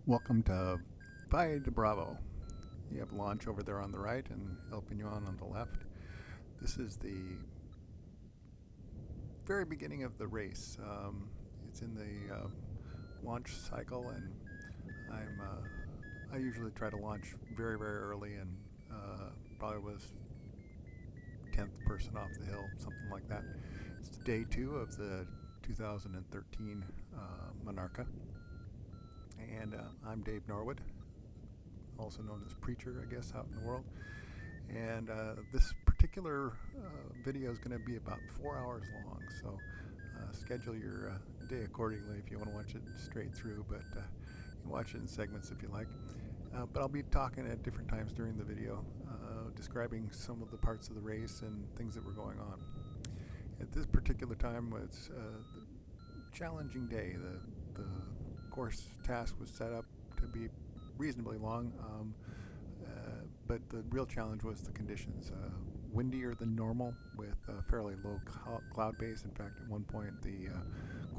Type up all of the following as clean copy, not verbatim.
Welcome to Valle de Bravo. You have launch over there on the right and El Peñon on the left. This is the very beginning of the race. It's in the launch cycle, and I usually try to launch very early, and probably was 10th person off the hill, something like that. It's day 2 of the 2013 Monarca, and I'm Dave Norwood, also known as Preacher, I guess, out in the world. And this particular video is going to be about 4 hours long, so schedule your day accordingly if you want to watch it straight through, but you can watch it in segments if you like. But I'll be talking at different times during the video, describing some of the parts of the race and things that were going on. At this particular time was a challenging day. The course task was set up to be reasonably long, but the real challenge was the conditions. Windier than normal with a fairly low cloud base. In fact, at one point the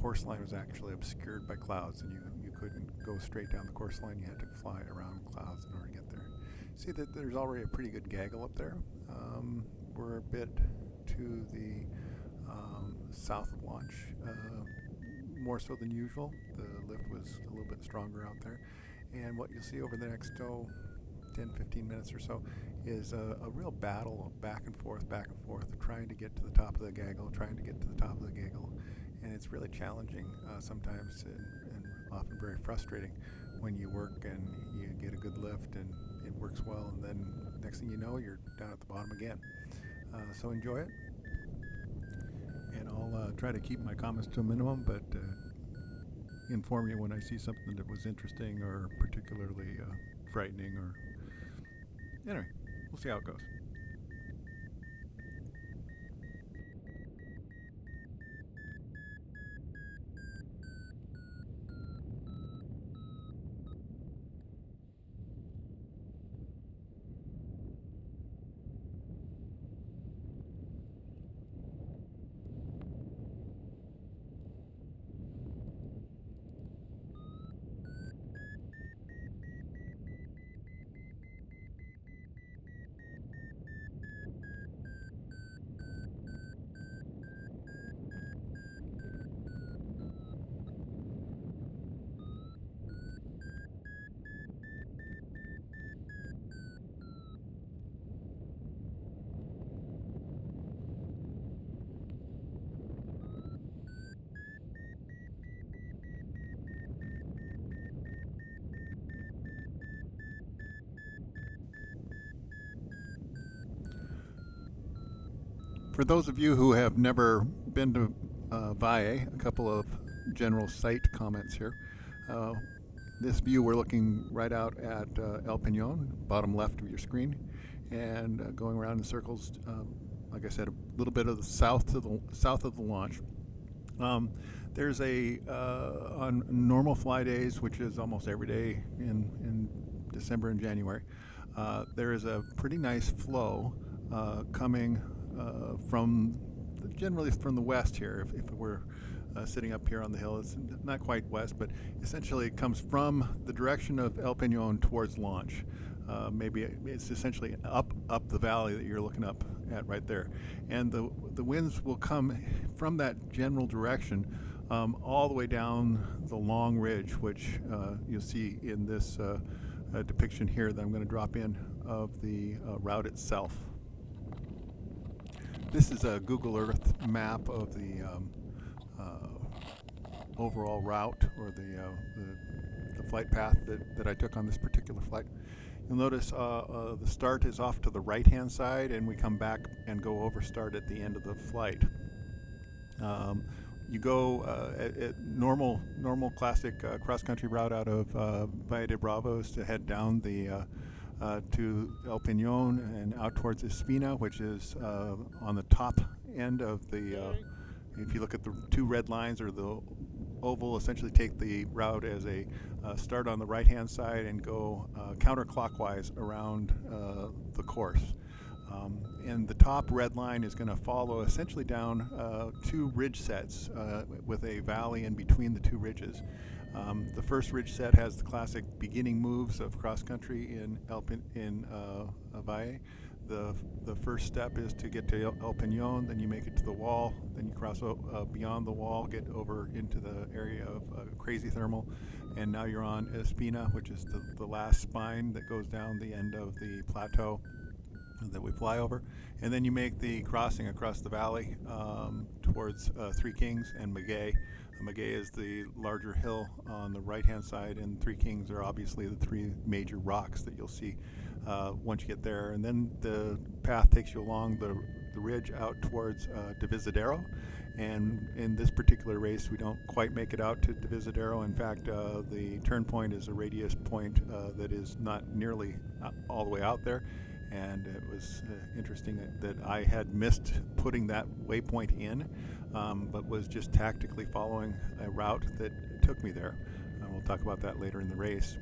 course line was actually obscured by clouds, and you couldn't go straight down the course line. You had to fly around clouds in order to get there. See that there's already a pretty good gaggle up there. We're a bit to the south of launch, more so than usual. The lift was a little bit stronger out there, and what you'll see over the next 10-15 minutes or so is a real battle of back and forth, trying to get to the top of the gaggle, and it's really challenging sometimes, and often very frustrating when you work and you get a good lift and it works well, and then next thing you know, you're down at the bottom again. So enjoy it, and I'll try to keep my comments to a minimum, but inform you when I see something that was interesting or particularly frightening, or anyway, we'll see how it goes. For those of you who have never been to Valle, a couple of general site comments here. This view, we're looking right out at El Peñon, bottom left of your screen, and going around in circles. Like I said, a little bit of the south of the launch. There's on normal fly days, which is almost every day in December and January, there is a pretty nice flow coming generally from the west here. If we're sitting up here on the hill, it's not quite west, but essentially it comes from the direction of El Peñon towards launch. Maybe it's essentially up the valley that you're looking up at right there, and the winds will come from that general direction all the way down the long ridge, which you'll see in this depiction here that I'm going to drop in of the route itself. This is a Google Earth map of the overall route, or the flight path that I took on this particular flight. You'll notice the start is off to the right-hand side, and we come back and go over start at the end of the flight. You go at normal classic cross-country route out of Valle de Bravo is to head down the to El Peñon and out towards Espina, which is on the top end of the, if you look at the two red lines or the oval, essentially take the route as a start on the right hand side and go counterclockwise around the course. And the top red line is going to follow essentially down two ridge sets with a valley in between the two ridges. The first ridge set has the classic beginning moves of cross country in Valle. The first step is to get to El Peñón, then you make it to the wall, then you cross beyond the wall, get over into the area of crazy thermal, and now you're on Espina, which is the last spine that goes down the end of the plateau that we fly over. And then you make the crossing across the valley towards Three Kings and Maguey. Maguey is the larger hill on the right-hand side, and Three Kings are obviously the three major rocks that you'll see once you get there. And then the path takes you along the ridge out towards Divisadero. And in this particular race, we don't quite make it out to Divisadero. In fact, the turn point is a radius point that is not nearly all the way out there. And it was interesting that I had missed putting that waypoint in, but was just tactically following a route that took me there. We'll talk about that later in the race.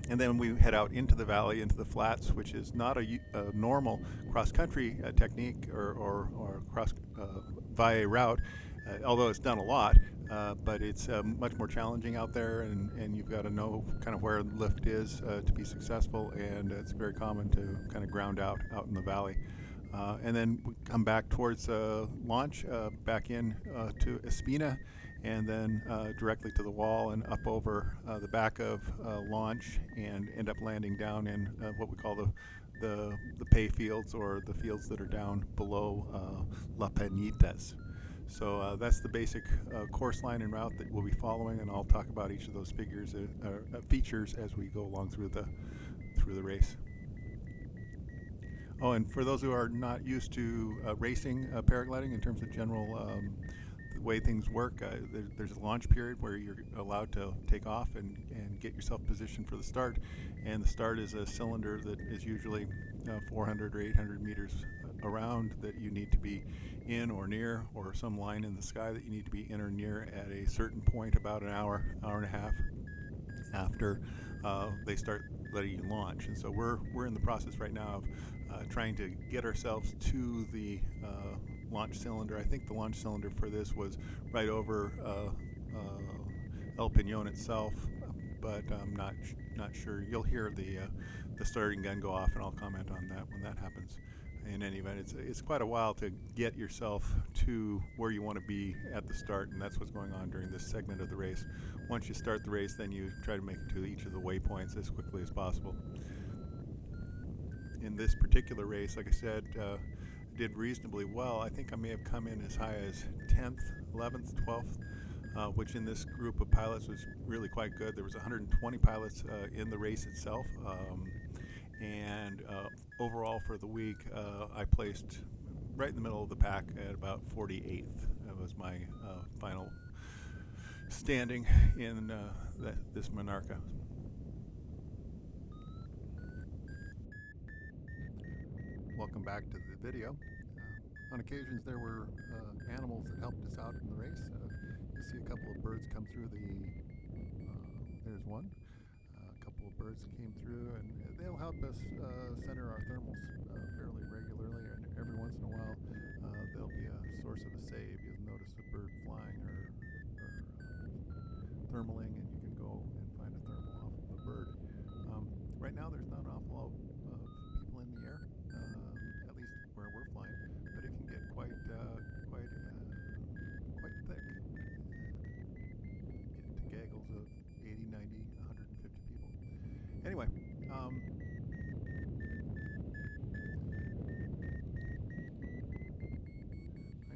And then we head out into the valley, into the flats, which is not a normal cross-country technique or cross Valle route, although it's done a lot. But it's much more challenging out there, and you've got to know kind of where the lift is to be successful, and it's very common to kind of ground out in the valley. And then we come back towards launch, back in to Espina, and then directly to the wall and up over the back of launch, and end up landing down in what we call the pay fields, or the fields that are down below La Peñitas. So that's the basic course line and route that we'll be following, and I'll talk about each of those features as we go along through the race. Oh, and for those who are not used to racing paragliding in terms of general the way things work, there's a launch period where you're allowed to take off and get yourself positioned for the start. And the start is a cylinder that is usually 400 or 800 meters around, that you need to be in or near, or some line in the sky that you need to be in or near at a certain point about an hour and a half after they start letting you launch. And so we're in the process right now of trying to get ourselves to the launch cylinder. I think the launch cylinder for this was right over El Peñón itself, but I'm not sure. You'll hear the starting gun go off, and I'll comment on that when that happens. In any event, it's quite a while to get yourself to where you want to be at the start, and that's what's going on during this segment of the race. Once you start the race, then you try to make it to each of the waypoints as quickly as possible. In this particular race, like I said, did reasonably well. I think I may have come in as high as 10th, 11th, 12th, which in this group of pilots was really quite good. There was 120 pilots in the race itself. And overall for the week, I placed right in the middle of the pack at about 48th. That was my final standing in this Monarca. Welcome back to the video. On occasions there were animals that helped us out in the race. You see a couple of birds come through there's one. A couple of birds that came through, and they'll help us center our thermals fairly regularly, and every once in a while they'll be a source of a save. You'll notice a bird flying or thermaling, and you can go and find a thermal off of a bird. Right now there's not an awful lot of people in the air, at least where we're flying, but it can get quite thick. Get to gaggles of 80, 90, 150 people. Anyway, right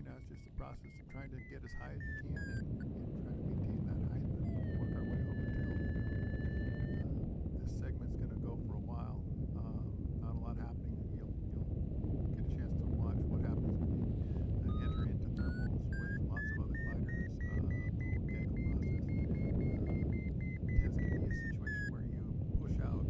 now it's just the process of trying to get as high as you can and try to maintain that height and work our way over to altitude. This segment's going to go for a while. Not a lot happening. You'll get a chance to watch what happens when you enter into thermals with lots of other gliders. The whole gaggle process tends to be a situation where you push out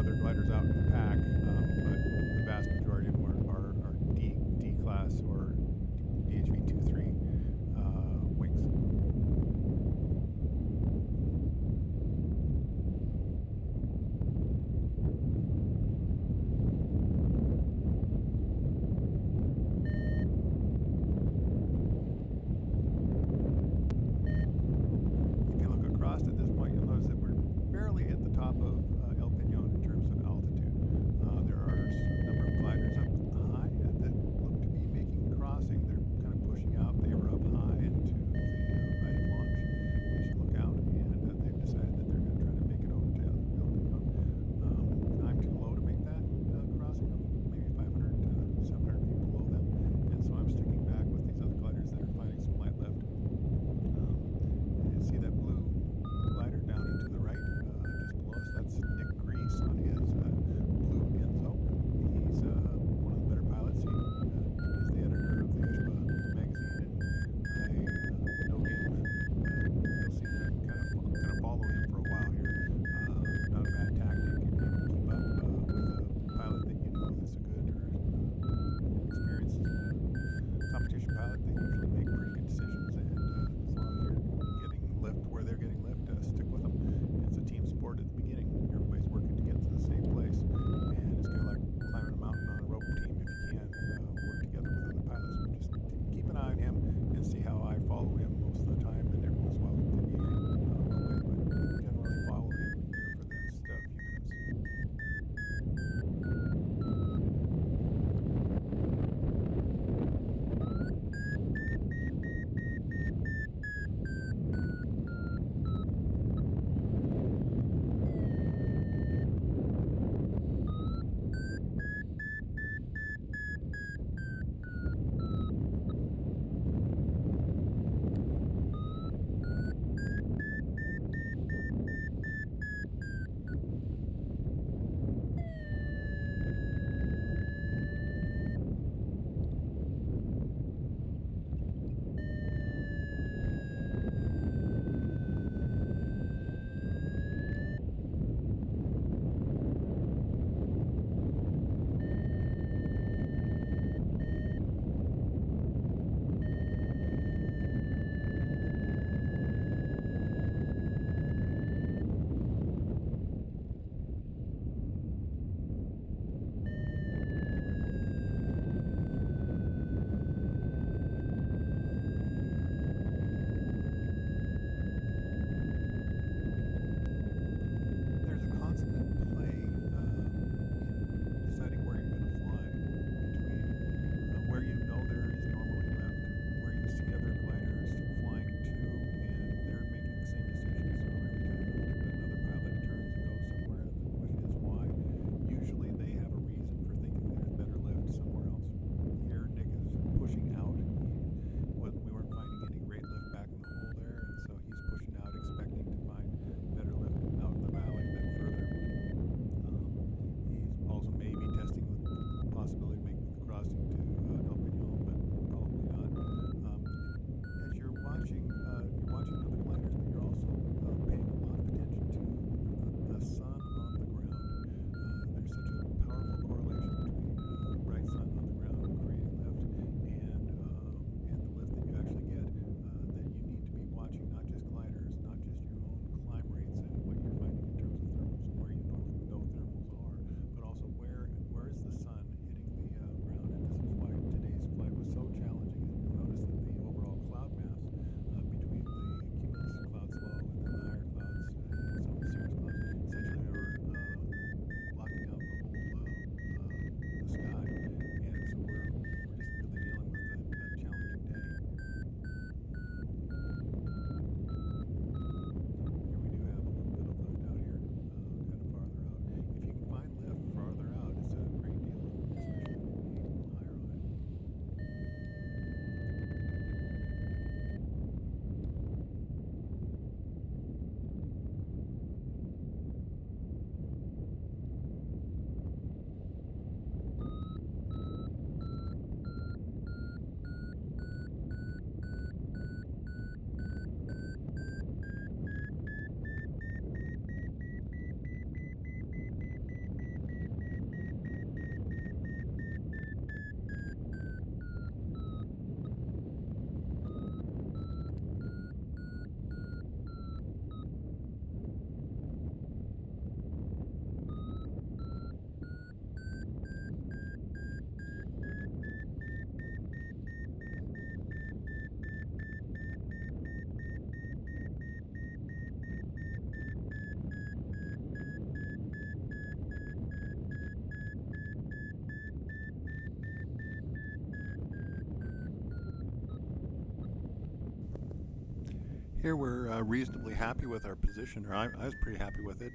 other gliders out in the pack, but the vast majority of them are D class or DHV 2-3 wings. If you look across at this point, you'll notice that we're barely at the top of El Peñon in terms of altitude. Here we're reasonably happy with our position, or I was pretty happy with it.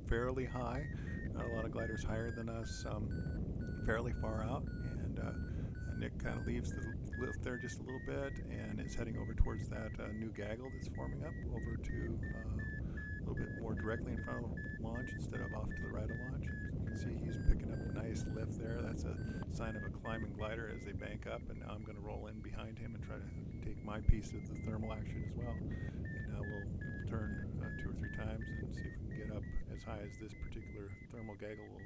Fairly high, not a lot of gliders higher than us, fairly far out, and Nick kind of leaves the lift there just a little bit and is heading over towards that new gaggle that's forming up over to a little bit more directly in front of the launch instead of off to the right of launch. And you can see he's picking up a nice lift there. That's a sign of a climbing glider as they bank up, and now I'm going to roll in behind him and try to take my piece of the thermal action as well. And now we'll turn 2 or 3 times and see if we can get up as high as this particular thermal gaggle will.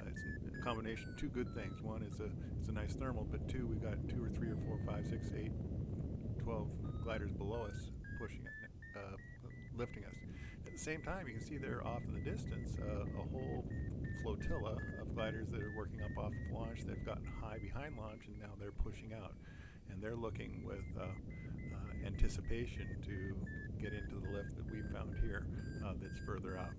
It's a combination of 2 good things. One, it's a nice thermal, but 2, we've got 2 or 3 or 4, 5, 6, 8, 12 gliders below us pushing it, lifting us. At the same time, you can see there off in the distance a whole flotilla of gliders that are working up off of launch. They've gotten high behind launch, and now they're pushing out. And they're looking with anticipation to get into the lift that we found here that's further out.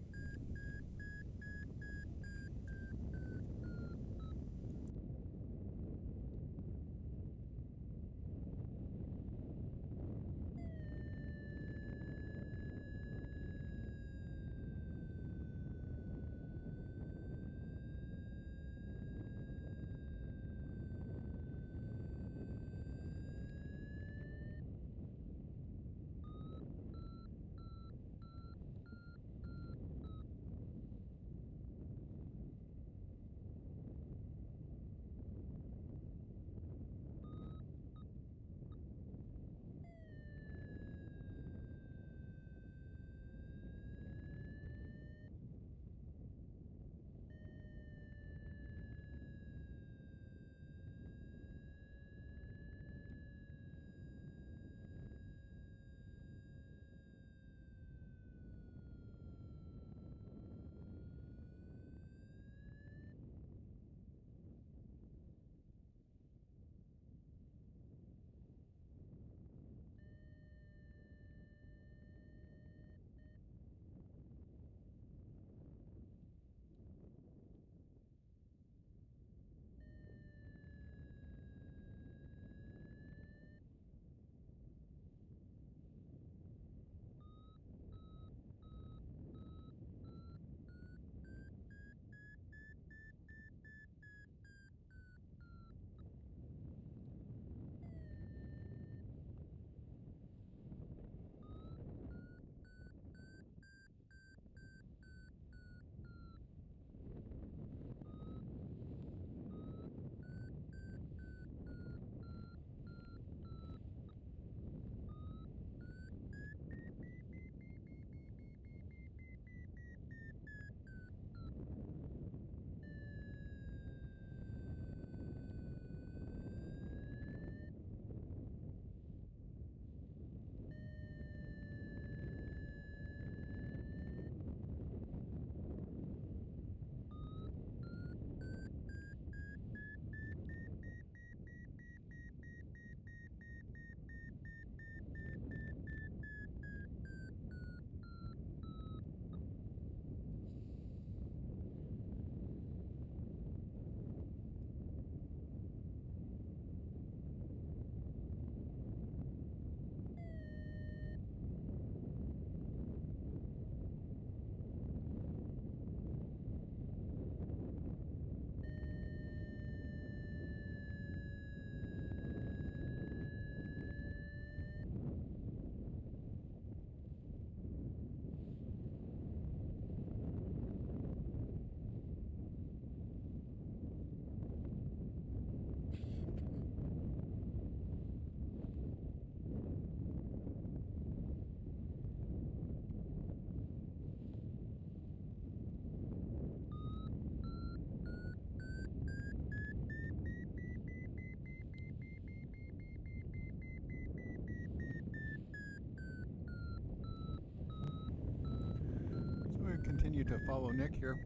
Continue to follow Nick here.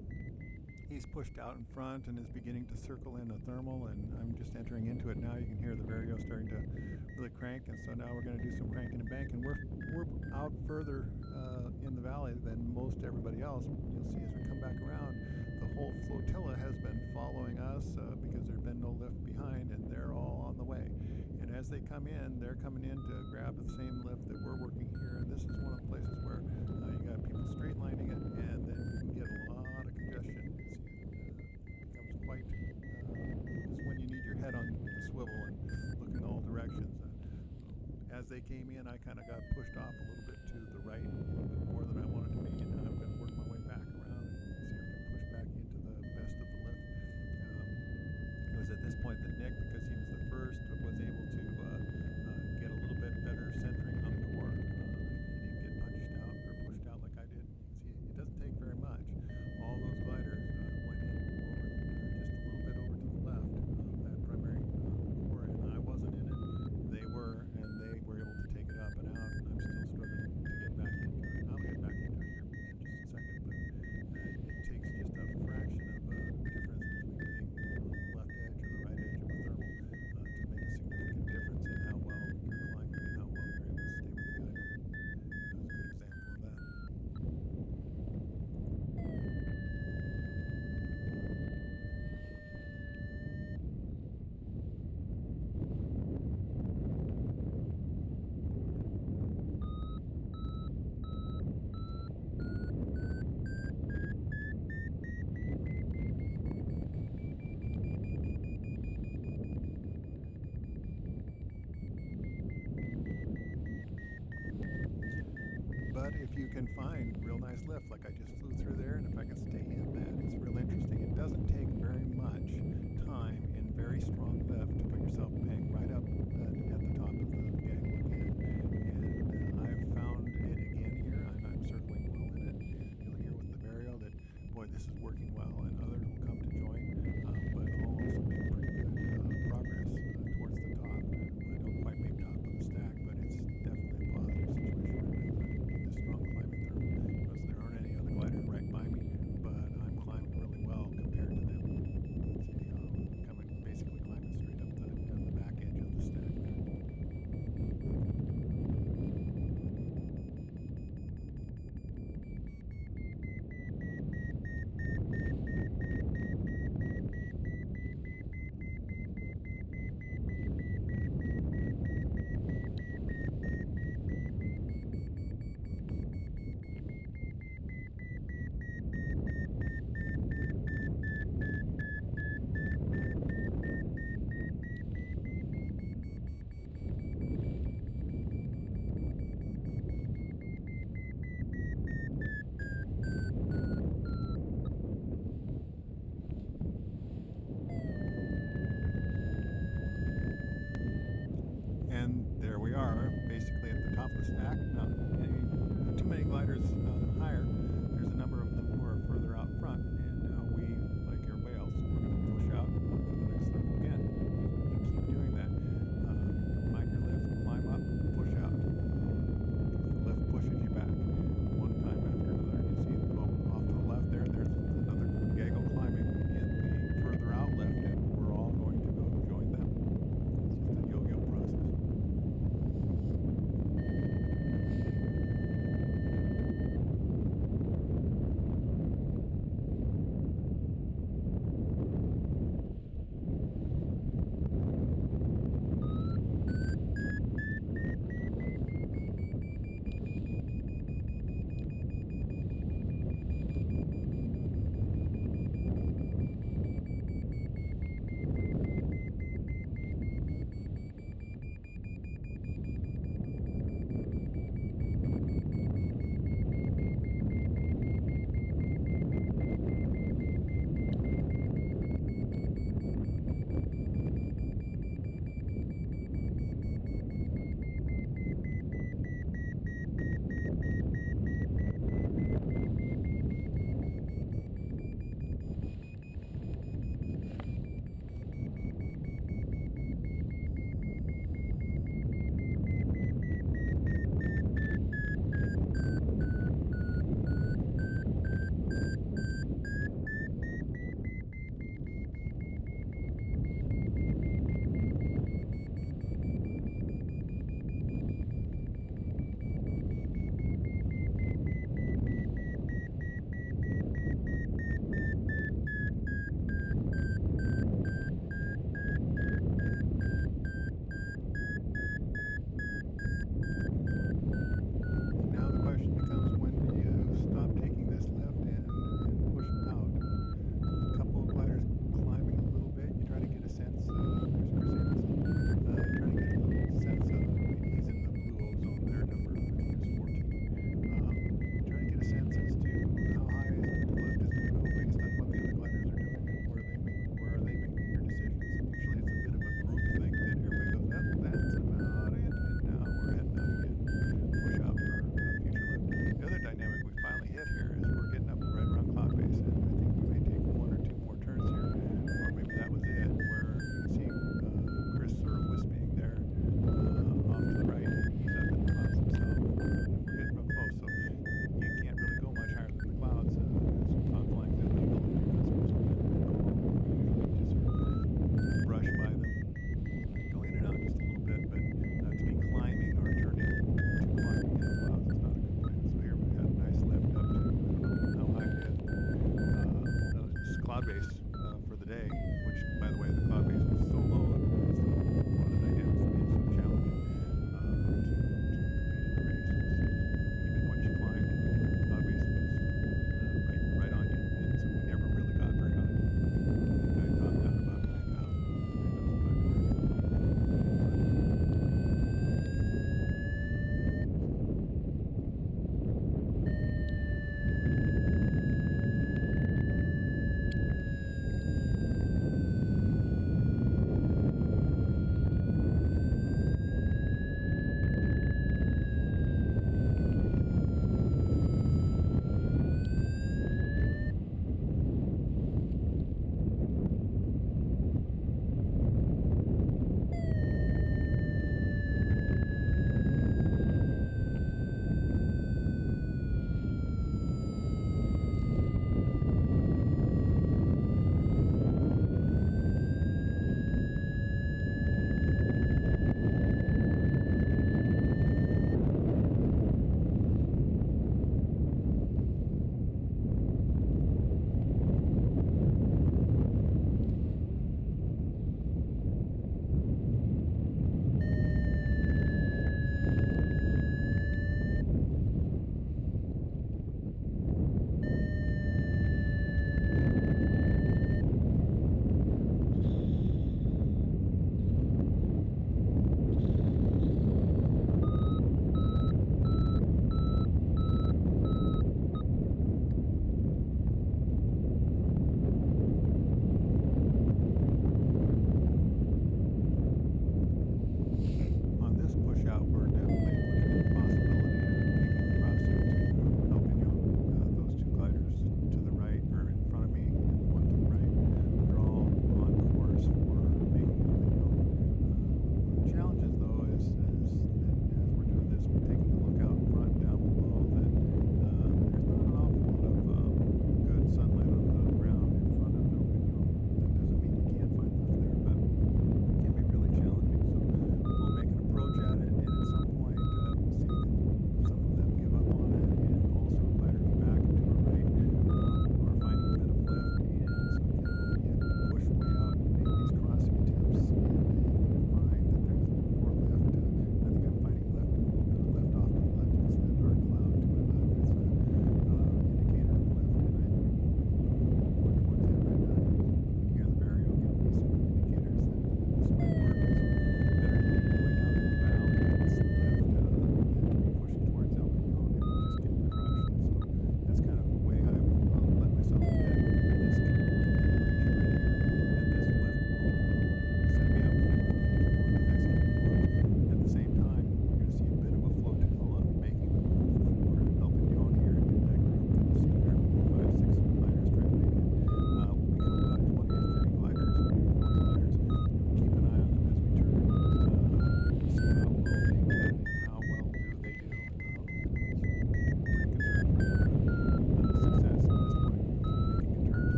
He's pushed out in front and is beginning to circle in a thermal, and I'm just entering into it now. You can hear the Vario starting to really crank, and so now we're going to do some cranking and banking. We're out further in the valley than most everybody else. You'll see as we come back around, the whole flotilla has been following us because there's been no lift behind, and they're all on the way. And And as they come in, they're coming in to grab the same lift that we're working here. And this is one of the places where you got people straight lining it, and then you can get a lot of congestion. It becomes quite, this is when you need your head on the swivel and look in all directions. As they came in, I kind of got pushed off a little bit to the right, a little bit more than I wanted to be, and now I'm going to work my way back around and see if I can push back into the best of the lift. It was at this point that Nick, because he was the first, was able to get a little bit better centering on the core. He didn't get punched out or pushed out like I did. You can see it doesn't take very much. All those gliders went in over just a little bit over to the left of that primary core, and I wasn't in it. They were, and they were able to take it up and out, and I'm still struggling to get back into it. I'll get back into it here in just a second, but it takes just a fraction of a difference between being on the left edge or the right edge of a thermal to make a significant difference in how well you're climbing and how well you're able to stay with the guide. That was a good example of that. But if you can find real nice lift, like I just flew through there, and if I can stay in that, it's real interesting. It doesn't take very much time in very strong lift to put yourself bang right up at the top of the gangway again. And I've found it again here. I'm circling well in it. You'll hear with the Vario that, boy, this is working well, and others will come to join, but I'll also make pretty good progress towards the top. I don't quite make top of the stack, but it's definitely a positive situation right now. This strong climbing thermal, because there aren't any other gliders right by me, but I'm climbing really well compared to them. See, basically climbing straight up the back edge of the stack there.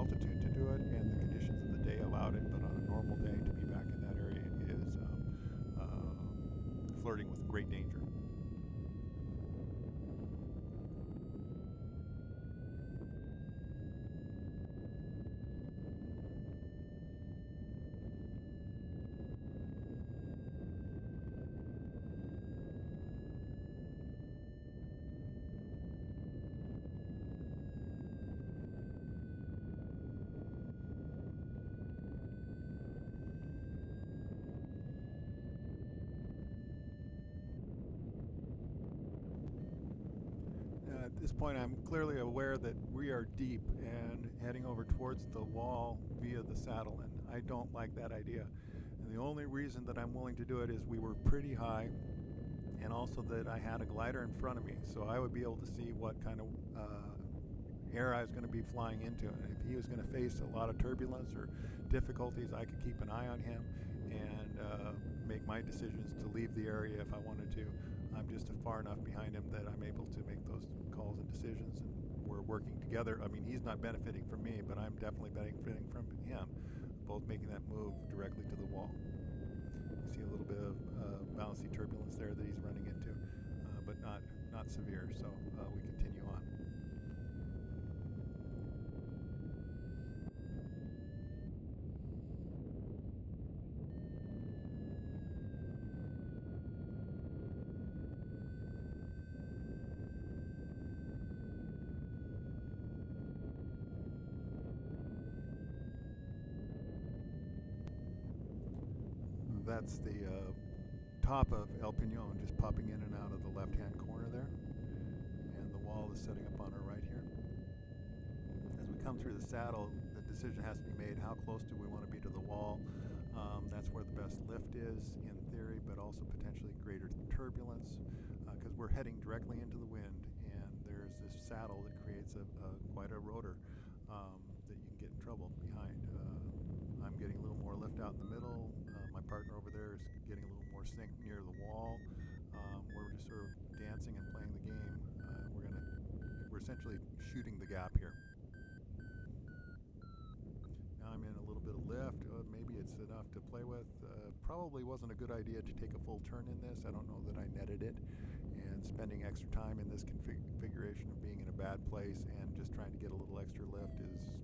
altitude to do it, and the conditions of the day allowed it. But on a normal day, to be back in that area is flirting with great danger. At this point, I'm clearly aware that we are deep and heading over towards the wall via the saddle, and I don't like that idea. And the only reason that I'm willing to do it is we were pretty high, and also that I had a glider in front of me, so I would be able to see what kind of air I was going to be flying into. And if he was going to face a lot of turbulence or difficulties, I could keep an eye on him and make my decisions to leave the area if I wanted to. I'm just far enough behind him that I'm able to make those calls and decisions, and we're working together. I mean, he's not benefiting from me, but I'm definitely benefiting from him, both making that move directly to the wall. You see a little bit of bouncy turbulence there that he's running into, but not severe, so we continue on. That's the top of El Peñon, just popping in and out of the left-hand corner there. And the wall is setting up on our right here. As we come through the saddle, the decision has to be made. How close do we want to be to the wall? That's where the best lift is, in theory, but also potentially greater turbulence, because we're heading directly into the wind, and there's this saddle that creates quite a rotor that you can get in trouble behind. I'm getting a little more lift out in the middle. My partner over there is getting a little more sink near the wall. We're just sort of dancing and playing the game. We're essentially shooting the gap here. Now I'm in a little bit of lift. Maybe it's enough to play with. Probably wasn't a good idea to take a full turn in this. I don't know that I netted it. And spending extra time in this configuration of being in a bad place and just trying to get a little extra lift is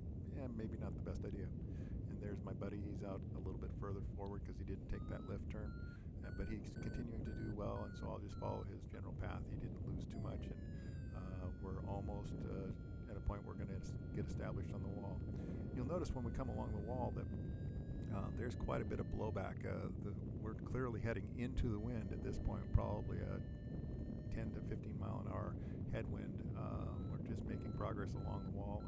maybe not the best idea. And there's my buddy. He's out a little bit further forward because he didn't take that lift turn. But he's continuing to do well, and so I'll just follow his general path. He didn't lose too much, and we're almost at a point we're going to get established on the wall. You'll notice when we come along the wall that there's quite a bit of blowback. We're clearly heading into the wind at this point, probably a 10 to 15 mile an hour headwind. We're just making progress along the wall,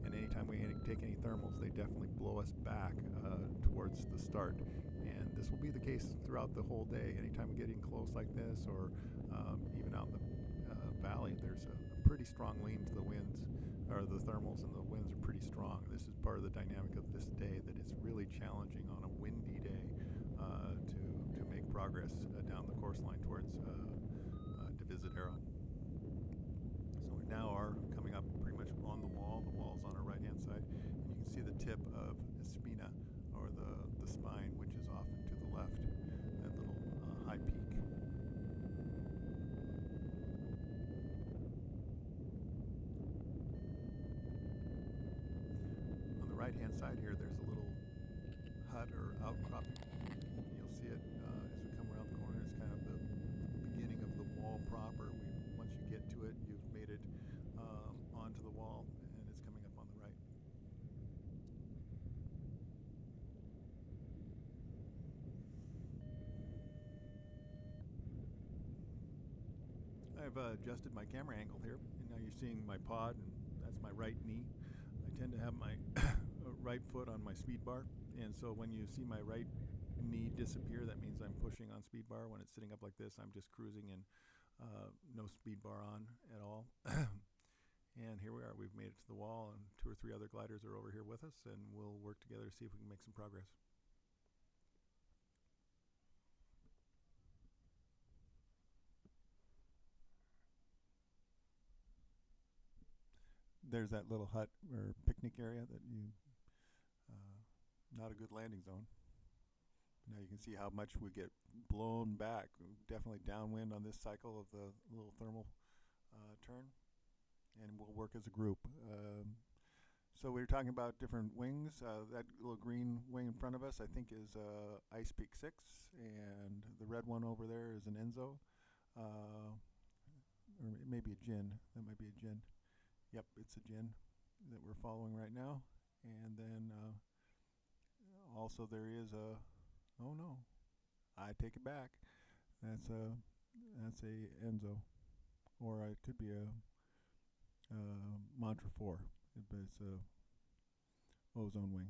and anytime we take any thermals, they definitely blow us back towards the start. And this will be the case throughout the whole day. Anytime we get in close like this, or even out in the valley, there's a pretty strong lean to the winds, or the thermals, and the winds are pretty strong. This is part of the dynamic of this day, that it's really challenging on a windy day to make progress down the course line towards Divisadero. So we now are coming up pretty much on the wall. The wall's on our right-hand side, and you can see the tip of Espina, or the spine, which is off to the left, that little high peak. On the right-hand side here, there's a little hut or outcropping. You'll see it as we come around the corner. It's kind of the beginning of the wall proper. Once you get to it, you've made it onto the wall, and it's coming up on the right. I've adjusted my camera angle here, and now you're seeing my pod, and that's my right knee. I tend to have my right foot on my speed bar, and so when you see my right knee disappear, that means I'm pushing on speed bar. When it's sitting up like this, I'm just cruising and no speed bar on at all. And here we are. We've made it to the wall, and 2 or 3 other gliders are over here with us, and we'll work together to see if we can make some progress. there's that little hut or picnic area that not a good landing zone. Now you can see how much we get blown back. Definitely downwind on this cycle of the little thermal turn, and we'll work as a group. So we were talking about different wings. That little green wing in front of us, I think, is Ice Peak 6, and the red one over there is an Enzo, or maybe a Gin. That might be a Gin. Yep, it's a Gin that we're following right now. And then also there is a, oh no, I take it back. That's a Enzo, or it could be a Mantra 4, but it's a ozone wing.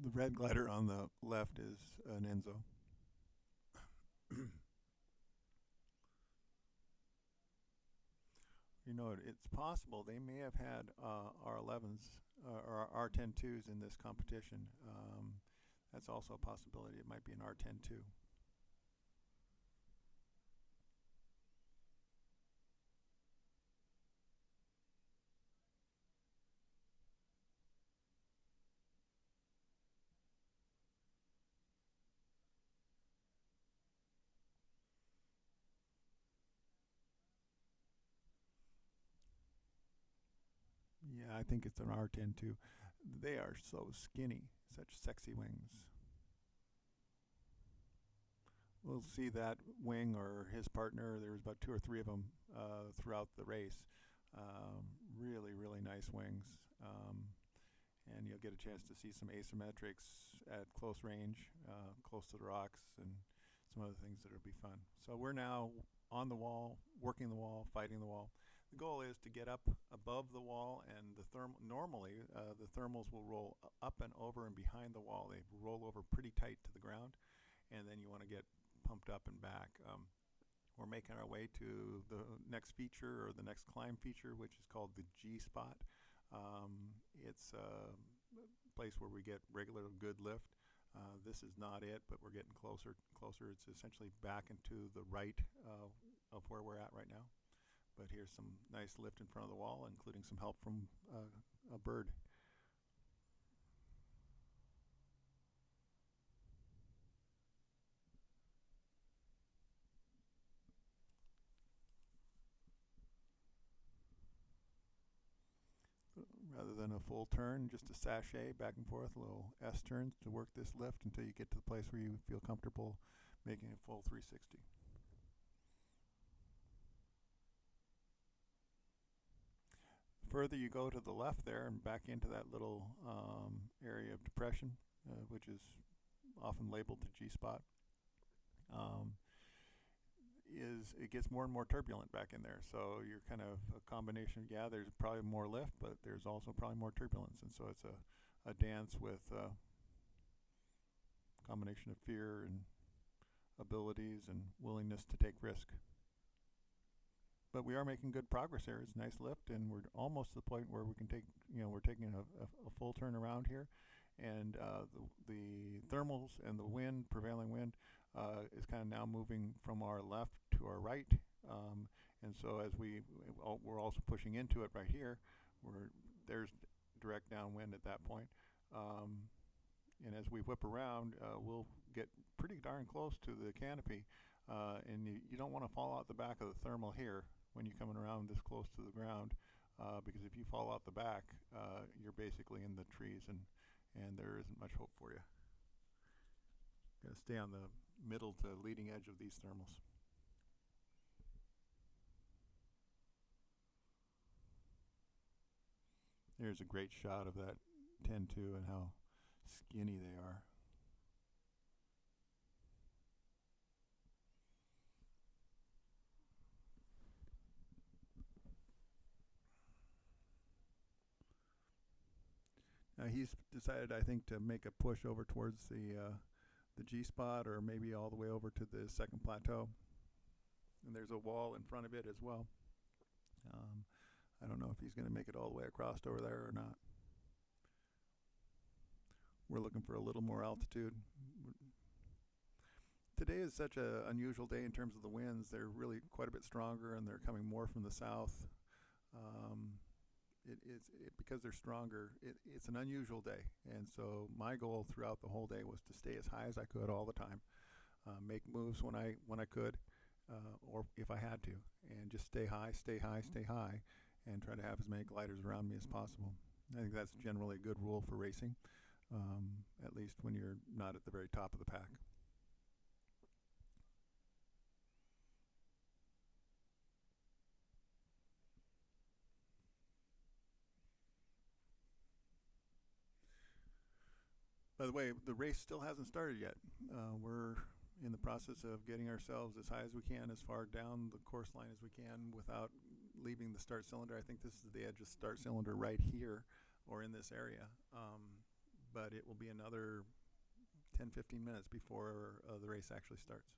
The red glider on the left is an Enzo. You know, it's possible they may have had R11s or R10-2s in this competition. That's also a possibility. It might be an R10-2. Yeah, I think it's an R10-2. They are so skinny, such sexy wings. We'll see that wing or his partner. There was about 2 or 3 of them throughout the race. Really, really nice wings. And you'll get a chance to see some asymmetrics at close range, close to the rocks, and some other things that'll be fun. So we're now on the wall, working the wall, fighting the wall. The goal is to get up above the wall, and normally the thermals will roll up and over and behind the wall. They roll over pretty tight to the ground, and then you want to get pumped up and back. We're making our way to the next feature, or the next climb feature, which is called the G spot. It's a place where we get regular good lift. This is not it, but we're getting closer. It's essentially back and to the right of where we're at right now. But here's some nice lift in front of the wall, including some help from a bird. Rather than a full turn, just a sachet back and forth, a little S turns to work this lift until you get to the place where you feel comfortable making a full 360. Further you go to the left there and back into that little area of depression, which is often labeled the G spot, it gets more and more turbulent back in there. So you're kind of a combination. Yeah, there's probably more lift, but there's also probably more turbulence, and so it's a dance with a combination of fear and abilities and willingness to take risk. But we are making good progress here. It's a nice lift, and we're almost to the point where we can take, we're taking a full turn around here, and the thermals and the wind, prevailing wind, is kind of now moving from our left to our right, and so as we're also pushing into it right here, there's direct downwind at that point. And as we whip around, we'll get pretty darn close to the canopy, and you don't want to fall out the back of the thermal here when you're coming around this close to the ground, because if you fall out the back, you're basically in the trees, and there isn't much hope for you. Got to stay on the middle to leading edge of these thermals. There's a great shot of that 10-2 and how skinny they are. He's decided, I think, to make a push over towards the G spot, or maybe all the way over to the second plateau. And there's a wall in front of it as well. I don't know if he's going to make it all the way across over there or not. We're looking for a little more altitude. Today is such an unusual day in terms of the winds. They're really quite a bit stronger, and they're coming more from the south. Because they're stronger, it's an unusual day. And so my goal throughout the whole day was to stay as high as I could all the time, make moves when I could, or if I had to, and just stay high, stay high, stay high, and try to have as many gliders around me as possible. I think that's generally a good rule for racing, at least when you're not at the very top of the pack. By the way, the race still hasn't started yet. We're in the process of getting ourselves as high as we can, as far down the course line as we can without leaving the start cylinder. I think this is the edge of start cylinder right here or in this area. But it will be another 10-15 minutes before the race actually starts.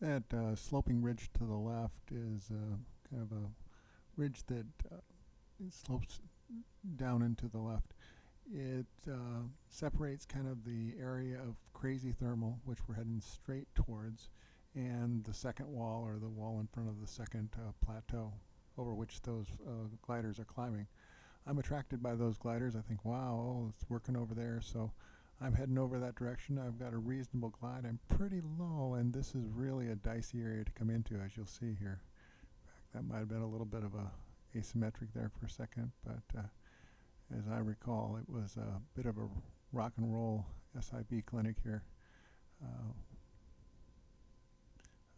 That sloping ridge to the left is kind of a ridge that slopes down into the left. It separates kind of the area of crazy thermal, which we're heading straight towards, and the second wall, or the wall in front of the second plateau over which those gliders are climbing. I'm attracted by those gliders. I think, wow, it's working over there, so I'm heading over that direction. I've got a reasonable glide. I'm pretty low, and this is really a dicey area to come into, as you'll see here. In fact, that might have been a little bit of a asymmetric there for a second, but as I recall, it was a bit of a rock and roll SIB clinic here.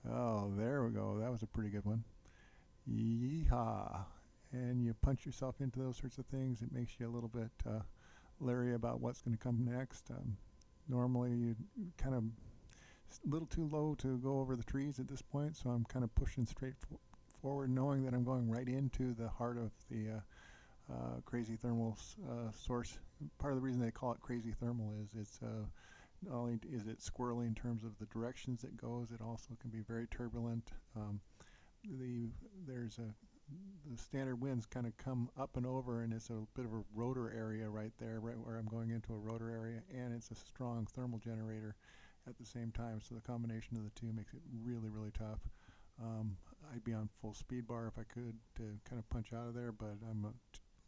Oh, there we go. That was a pretty good one. Yeehaw. And you punch yourself into those sorts of things. It makes you a little bit leery about what's going to come next. Normally, you kind of a little too low to go over the trees at this point, so I'm kind of pushing straight forward, knowing that I'm going right into the heart of the crazy thermal source. Part of the reason they call it crazy thermal is it's not only is it squirrely in terms of the directions it goes, it also can be very turbulent. The standard winds kind of come up and over, and it's a bit of a rotor area right there, right where I'm going into a rotor area, and it's a strong thermal generator at the same time. So the combination of the two makes it really, really tough. I'd be on full speed bar if I could to kind of punch out of there, but I'm a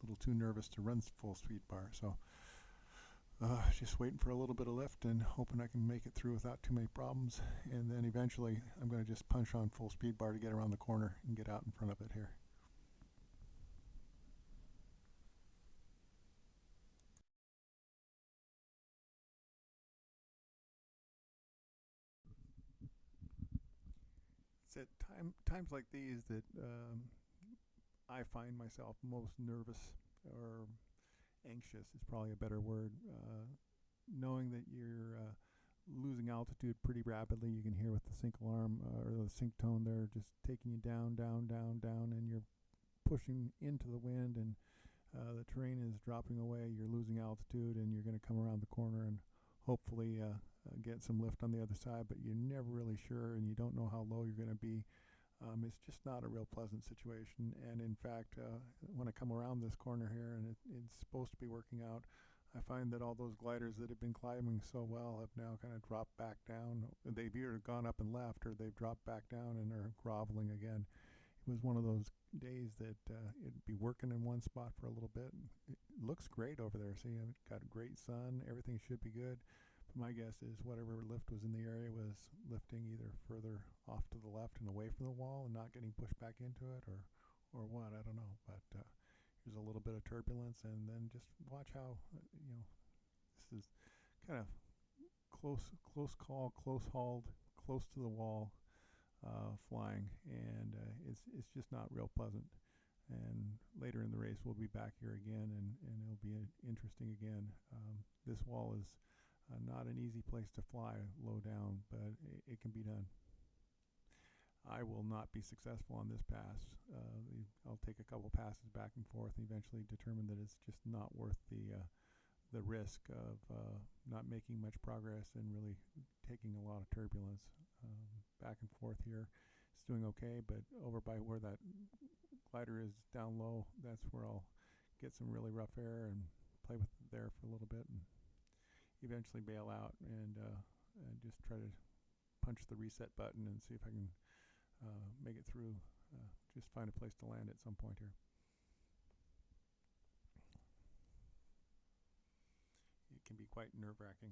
little too nervous to run full speed bar. So just waiting for a little bit of lift and hoping I can make it through without too many problems. And then eventually I'm going to just punch on full speed bar to get around the corner and get out in front of it here. It's at times like these that I find myself most nervous, or anxious is probably a better word. Knowing that you're losing altitude pretty rapidly. You can hear with the sync alarm or the sync tone there just taking you down, down, down, down, and you're pushing into the wind, and the terrain is dropping away. You're losing altitude, and you're going to come around the corner and hopefully get some lift on the other side, but you're never really sure, and you don't know how low you're going to be. It's just not a real pleasant situation. And in fact, when I come around this corner here and it's supposed to be working out, I find that all those gliders that have been climbing so well have now kind of dropped back down. They've either gone up and left, or they've dropped back down and are groveling again. It was one of those days that it'd be working in one spot for a little bit. It looks great over there. See, it's got a great sun. Everything should be good. My guess is whatever lift was in the area was lifting either further off to the left and away from the wall and not getting pushed back into it, or what, I don't know. But here's a little bit of turbulence, and then just watch how, this is kind of close call, close hauled, close to the wall, flying, and it's just not real pleasant. And later in the race, we'll be back here again, and it'll be interesting again. This wall is not an easy place to fly low down, but it can be done. I will not be successful on this pass. I'll take a couple passes back and forth and eventually determine that it's just not worth the risk of not making much progress and really taking a lot of turbulence. Back and forth here, it's doing okay, but over by where that glider is down low, that's where I'll get some really rough air and play with it there for a little bit and eventually bail out and just try to punch the reset button and see if I can make it through. Just find a place to land at some point here. It can be quite nerve-wracking.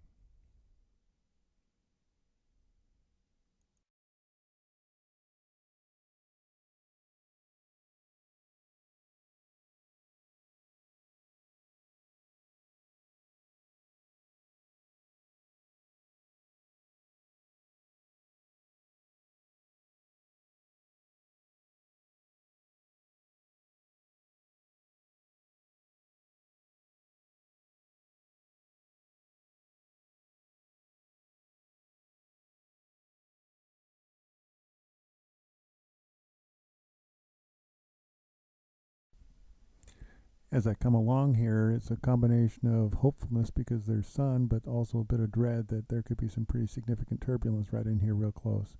As I come along here, it's a combination of hopefulness because there's sun, but also a bit of dread that there could be some pretty significant turbulence right in here real close.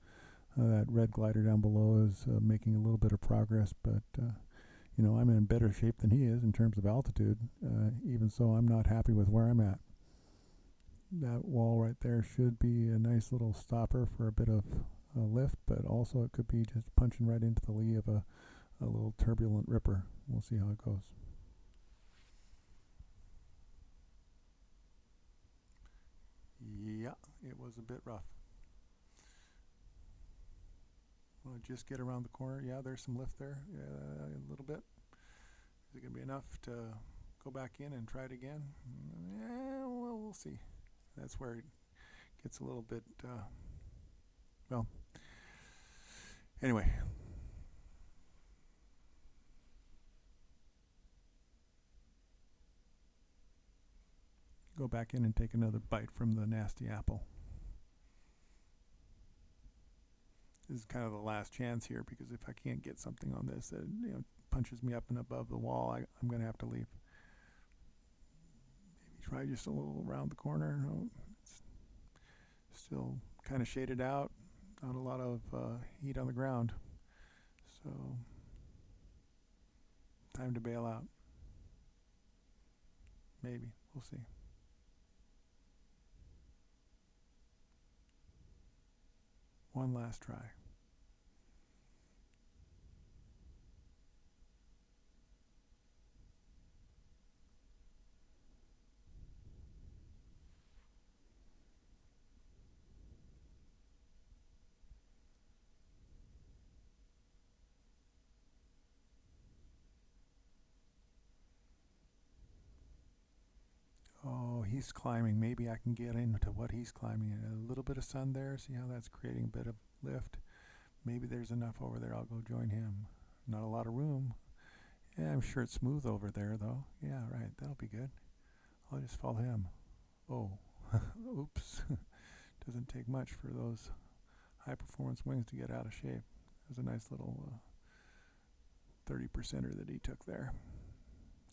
That red glider down below is making a little bit of progress, but I'm in better shape than he is in terms of altitude. Even so, I'm not happy with where I'm at. That wall right there should be a nice little stopper for a bit of lift, but also it could be just punching right into the lee of a little turbulent ripper. We'll see how it goes. Yeah, it was a bit rough. Want to just get around the corner. Yeah, there's some lift there, a little bit. Is it going to be enough to go back in and try it again? Yeah, well, we'll see. That's where it gets a little bit, well, anyway. Go back in and take another bite from the nasty apple. This is kind of the last chance here, because if I can't get something on this that punches me up and above the wall, I'm going to have to leave. Maybe try just a little around the corner. No, it's still kind of shaded out, not a lot of heat on the ground, so time to bail out. Maybe, we'll see. One last try. Oh, he's climbing. Maybe I can get into what he's climbing. A little bit of sun there. See how that's creating a bit of lift? Maybe there's enough over there. I'll go join him. Not a lot of room. Yeah, I'm sure it's smooth over there, though. Yeah, right. That'll be good. I'll just follow him. Oh, oops. Doesn't take much for those high-performance wings to get out of shape. There's a nice little 30%er that he took there.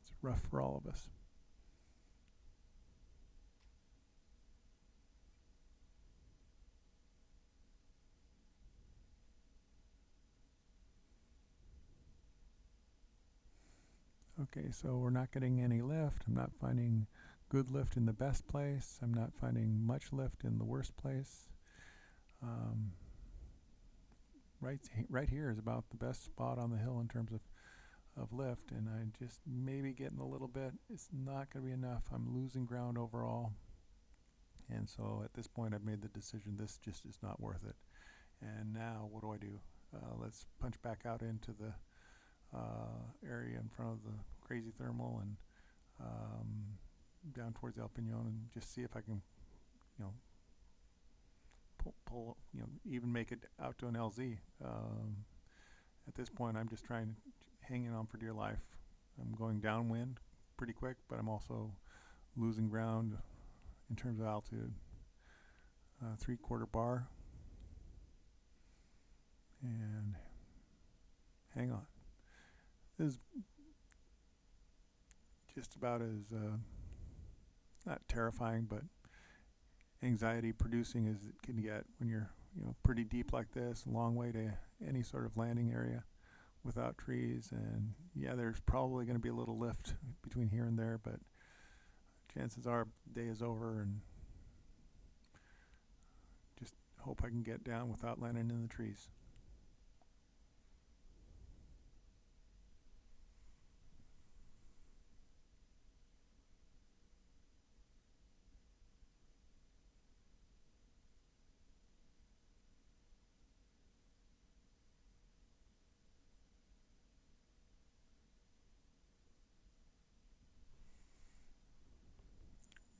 It's rough for all of us. Okay, so we're not getting any lift. I'm not finding good lift in the best place. I'm not finding much lift in the worst place. Right here is about the best spot on the hill in terms of lift, and I just maybe getting a little bit. It's not going to be enough. I'm losing ground overall. And so at this point, I've made the decision this just is not worth it. And now, what do? Let's punch back out into the area in front of the Crazy Thermal and down towards El Peñon and just see if I can, you know, pull even make it out to an LZ. At this point, I'm just hanging on for dear life. I'm going downwind pretty quick, but I'm also losing ground in terms of altitude. 3/4 bar, and hang on. This is just about as not terrifying, but anxiety producing as it can get when you're pretty deep like this, a long way to any sort of landing area without trees. And yeah, there's probably going to be a little lift between here and there, but chances are the day is over, and just hope I can get down without landing in the trees.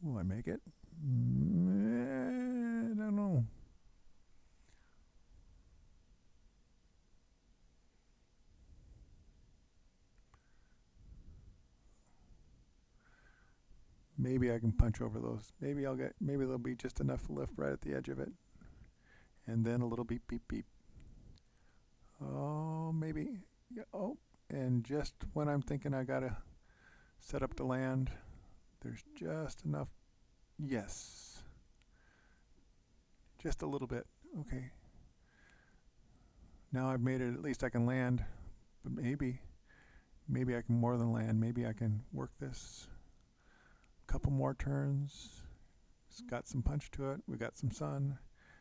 Will I make it? I don't know. Maybe I can punch over those. Maybe there'll be just enough lift right at the edge of it. And then a little beep, beep, beep. Oh, maybe. Yeah, oh, and just when I'm thinking I gotta set up to land, there's just enough. Yes. Just a little bit. Okay. Now I've made it, at least I can land. But maybe I can more than land. Maybe I can work this a couple more turns. It's got some punch to it. We got some sun.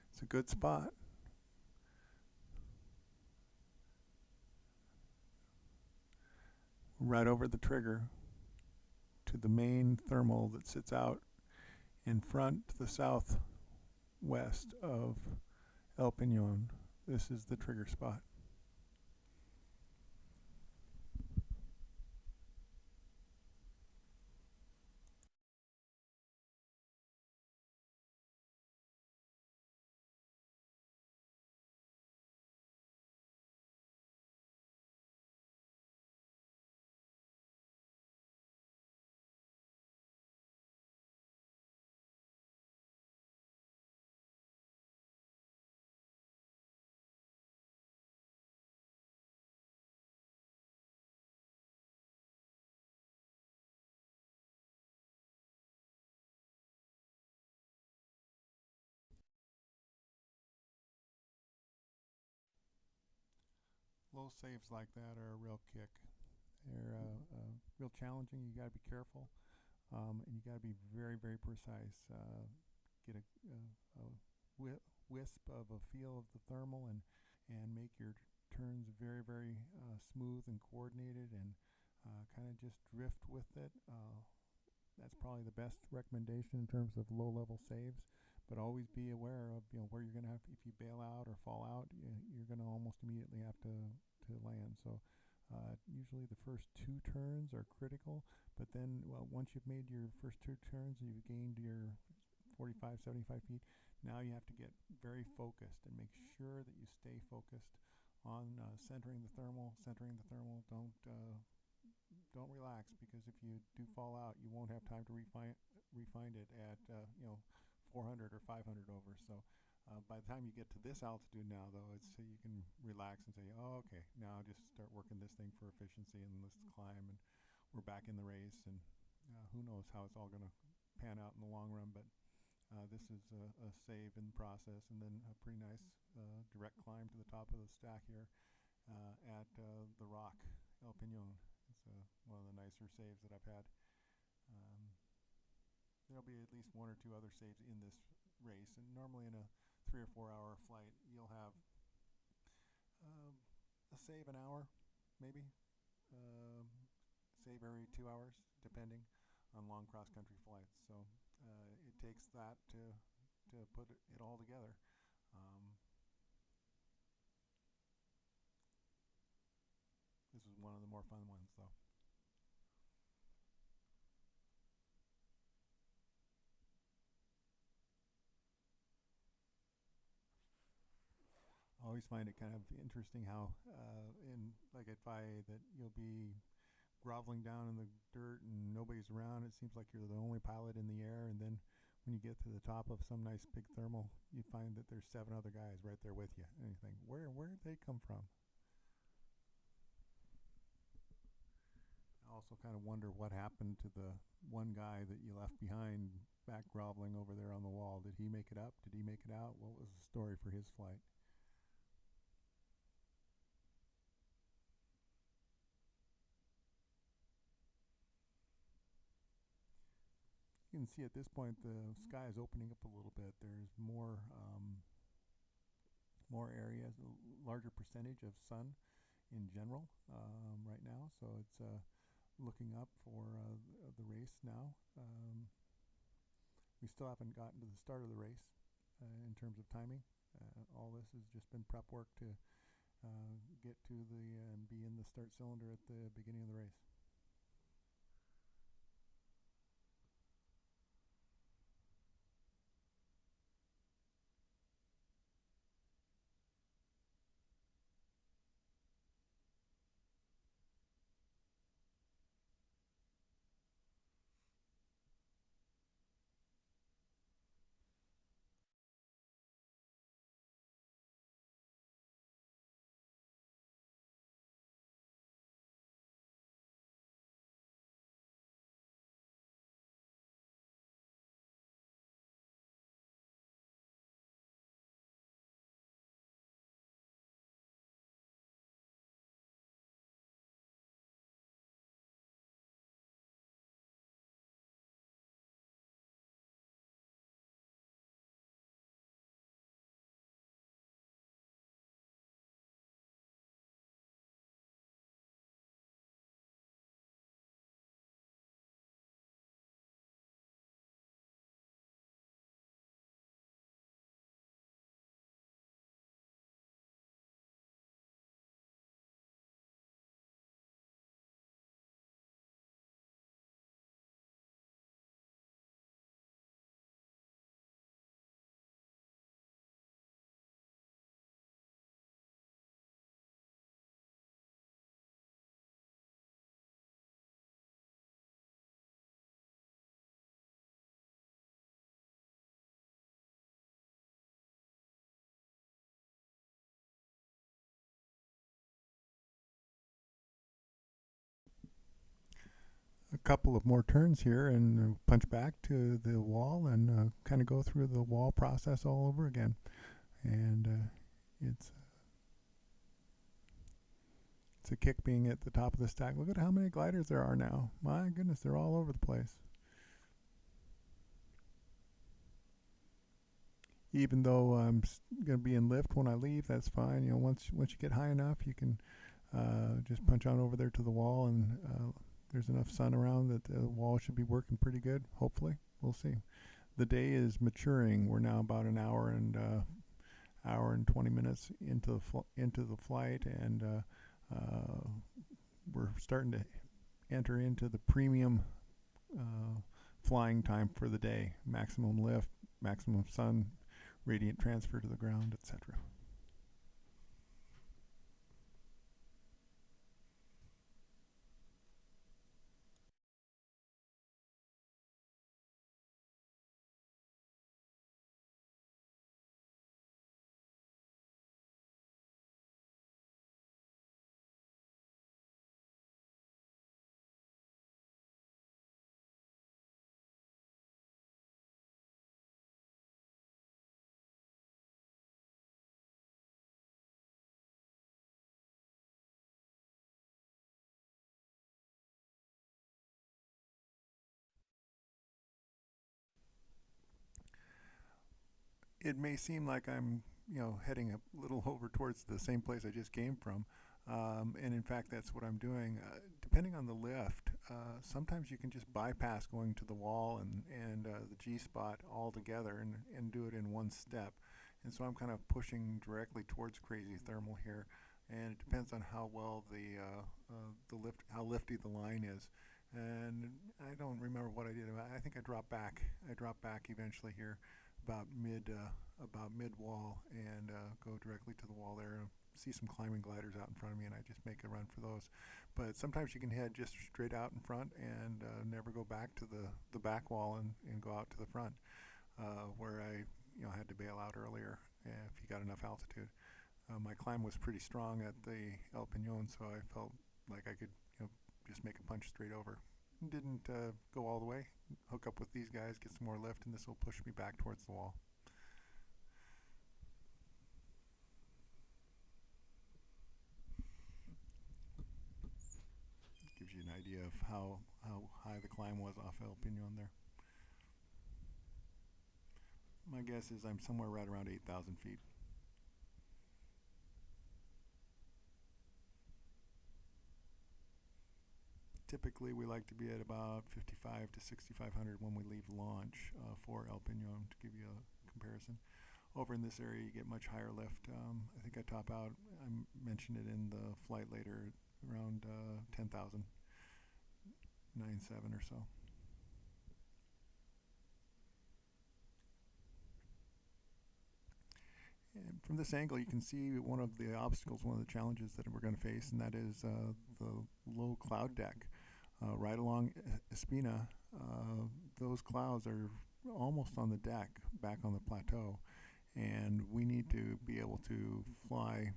It's a good spot. Right over the trigger to the main thermal that sits out in front to the southwest of El Peñon. This is the trigger spot. Low saves like that are a real kick. They're real challenging. You got to be careful, and you got to be very, very precise. Get a wisp of a feel of the thermal, and make your turns very, very smooth and coordinated, and kind of just drift with it. That's probably the best recommendation in terms of low-level saves. But always be aware of where you're going to have. If you bail out or fall out, you're going to almost immediately have to land. So usually the first two turns are critical, but then once you've made your first two turns and you've gained your 45, 75 feet, now you have to get very focused and make sure that you stay focused on centering the thermal. Don't relax, because if you do fall out, you won't have time to refine it at 400 or 500 over. So by the time you get to this altitude now, though, it's so you can relax and say, oh, okay, now I'll just start working this thing for efficiency, and let's climb, and we're back in the race. And who knows how it's all going to pan out in the long run, but this is a save in the process, and then a pretty nice direct climb to the top of the stack here at the Rock, El Peñon. It's one of the nicer saves that I've had. Um, there'll be at least one or two other saves in this race, and normally in a 3 or 4 hour flight, you'll have a save an hour, maybe, um, save every 2 hours, depending on long cross-country flights. So it takes that to put it all together. Um, this was one of the more fun ones, though. I always find it kind of interesting how in like at FIA that you'll be groveling down in the dirt and nobody's around. It seems like you're the only pilot in the air, and then when you get to the top of some nice big thermal, you find that there's 7 other guys right there with you. And you think, where did they come from? I also kind of wonder what happened to the one guy that you left behind back groveling over there on the wall. Did he make it up? Did he make it out? What was the story for his flight? You can see at this point the sky is opening up a little bit. There's more areas, a larger percentage of sun in general right now. So it's looking up for the race now. We still haven't gotten to the start of the race in terms of timing. All this has just been prep work to get to the be in the start cylinder at the beginning of the race. A couple of more turns here and punch back to the wall and kind of go through the wall process all over again. And it's it's a kick being at the top of the stack. Look at how many gliders there are now. My goodness, they're all over the place. Even though I'm going to be in lift when I leave, that's fine. You know, once you get high enough, you can just punch on over there to the wall, and there's enough sun around that the wall should be working pretty good. Hopefully, we'll see. The day is maturing. We're now about an hour and 20 minutes into the flight, and we're starting to enter into the premium uh, flying time for the day. Maximum lift, maximum sun, radiant transfer to the ground, etc. It may seem like I'm, heading a little over towards the same place I just came from, and in fact, that's what I'm doing. Depending on the lift, sometimes you can just bypass going to the wall and the G spot altogether and do it in one step. And so I'm kind of pushing directly towards crazy thermal here, and it depends on how well how lifty the line is. And I don't remember what I did. I think I dropped back. I dropped back eventually here, about mid wall, and go directly to the wall there. See some climbing gliders out in front of me, and I just make a run for those. But sometimes you can head just straight out in front and never go back to the back wall and go out to the front, where I had to bail out earlier if you got enough altitude. My climb was pretty strong at the El Peñon, so I felt like I could just make a punch straight over. Didn't go all the way. Hook up with these guys, get some more lift, and this will push me back towards the wall. Gives you an idea of how high the climb was off El Peñon there. My guess is I'm somewhere right around 8,000 feet. Typically, we like to be at about 55 to 6,500 when we leave launch for El Peñon, to give you a comparison. Over in this area, you get much higher lift. I think I top out, I mentioned it in the flight later, around 10,000, 9.7 or so. And from this angle, you can see one of the obstacles, one of the challenges that we're going to face, and that is the low cloud deck. Right along Espina, those clouds are almost on the deck, back on the plateau, and we need to be able to fly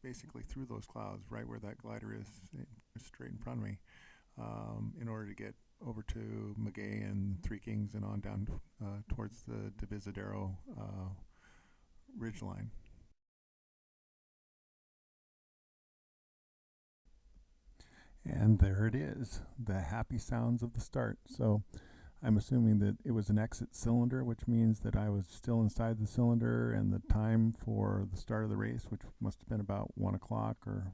basically through those clouds, right where that glider is straight in front of me, in order to get over to Maguey and Three Kings and on down towards the Divisadero ridgeline. And there it is, the happy sounds of the start. So I'm assuming that it was an exit cylinder, which means that I was still inside the cylinder, and the time for the start of the race, which must have been about 1 o'clock or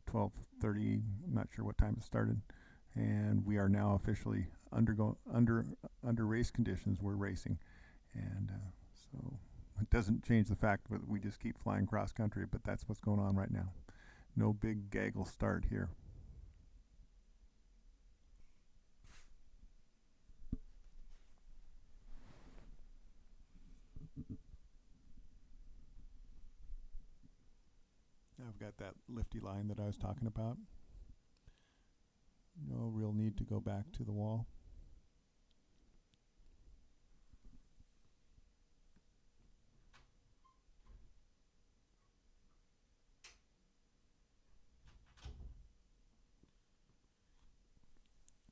12:30, I'm not sure what time it started. And we are now officially under race conditions. We're racing, and so it doesn't change the fact that we just keep flying cross country, but that's what's going on right now. No big gaggle start here. I've got that lifty line that I was talking about. No real need to go back to the wall.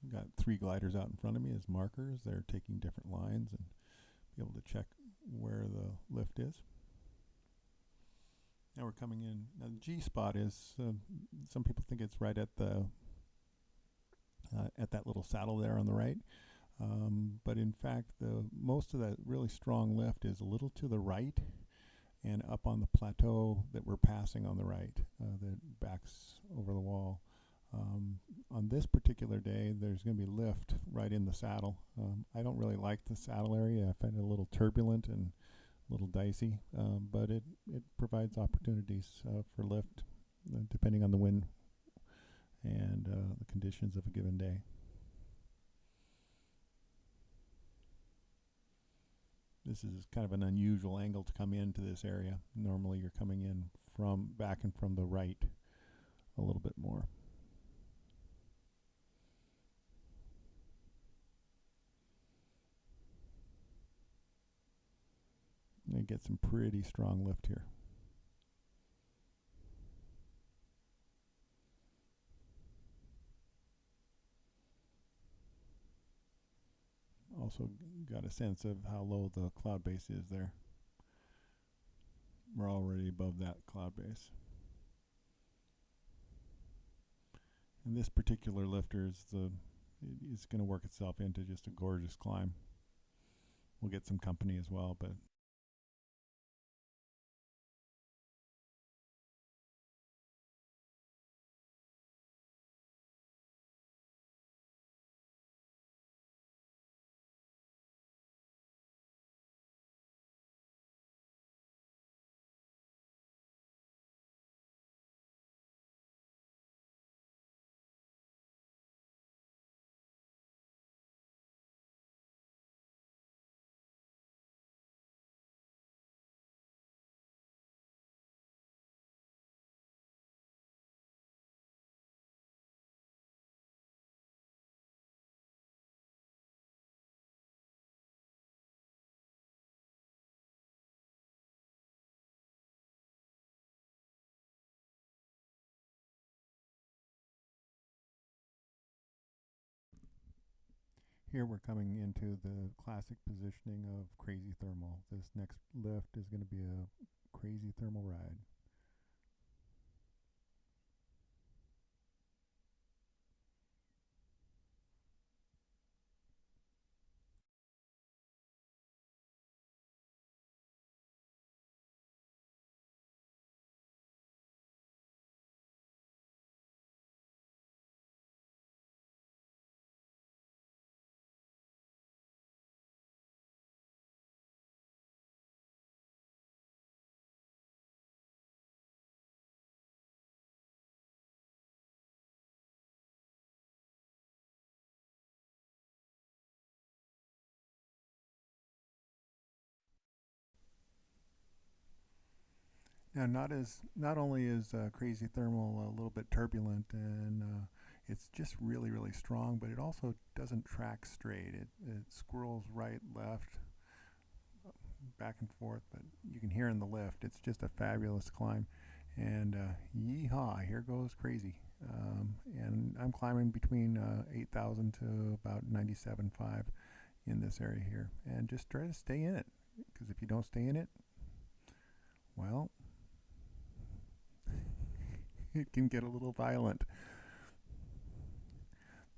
I've got 3 gliders out in front of me as markers. They're taking different lines and be able to check where the lift is. Now we're coming in. Now the G spot is, some people think it's right at the at that little saddle there on the right, but in fact most of that really strong lift is a little to the right and up on the plateau that we're passing on the right, that backs over the wall. On this particular day, there's going to be lift right in the saddle. I don't really like the saddle area. I find it a little turbulent and a little dicey, but it provides opportunities for lift depending on the wind and the conditions of a given day. This is kind of an unusual angle to come into this area. Normally you're coming in from back and from the right a little bit more. And you get some pretty strong lift here. Also got a sense of how low the cloud base is there. We're already above that cloud base. And this particular lifter is going to work itself into just a gorgeous climb. We'll get some company as well, but Here we're coming into the classic positioning of crazy thermal. This next lift is going to be a crazy thermal ride. Now, not only is crazy thermal a little bit turbulent and it's just really strong, but it also doesn't track straight. It squirrels right, left, back and forth. But you can hear in the lift, it's just a fabulous climb. And yeehaw, here goes crazy. And I'm climbing between 8,000 to about 97.5 in this area here, and just try to stay in it. Because if you don't stay in it, well, it can get a little violent.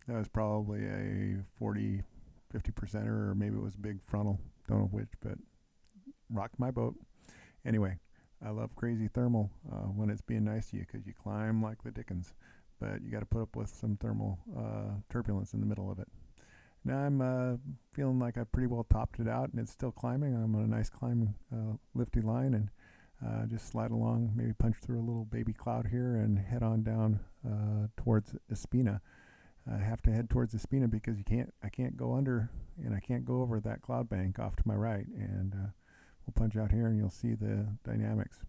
That was probably a 40, 50%er, or maybe it was a big frontal. Don't know which, but rocked my boat. Anyway, I love crazy thermal when it's being nice to you because you climb like the dickens, but you got to put up with some thermal turbulence in the middle of it. Now I'm feeling like I pretty well topped it out, and it's still climbing. I'm on a nice climb, lifty line, and just slide along, maybe punch through a little baby cloud here and head on down towards Espina. I have to head towards Espina because I can't go under, and I can't go over that cloud bank off to my right. And we'll punch out here and you'll see the dynamics.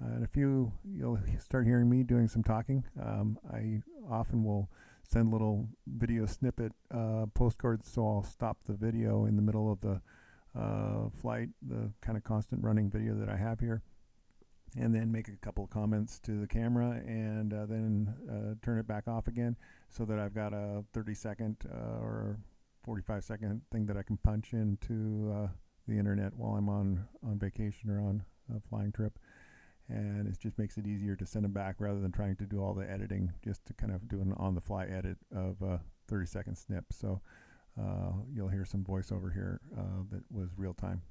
In a few, you'll start hearing me doing some talking. I often will send little video snippet postcards, so I'll stop the video in the middle of the flight, the kind of constant running video that I have here, and then make a couple of comments to the camera, and then turn it back off again, so that I've got a 30-second or 45-second thing that I can punch into the internet while I'm on vacation or on a flying trip. And it just makes it easier to send them back rather than trying to do all the editing, just to kind of do an on-the-fly edit of a 30-second snip. So you'll hear some voiceover here that was real time.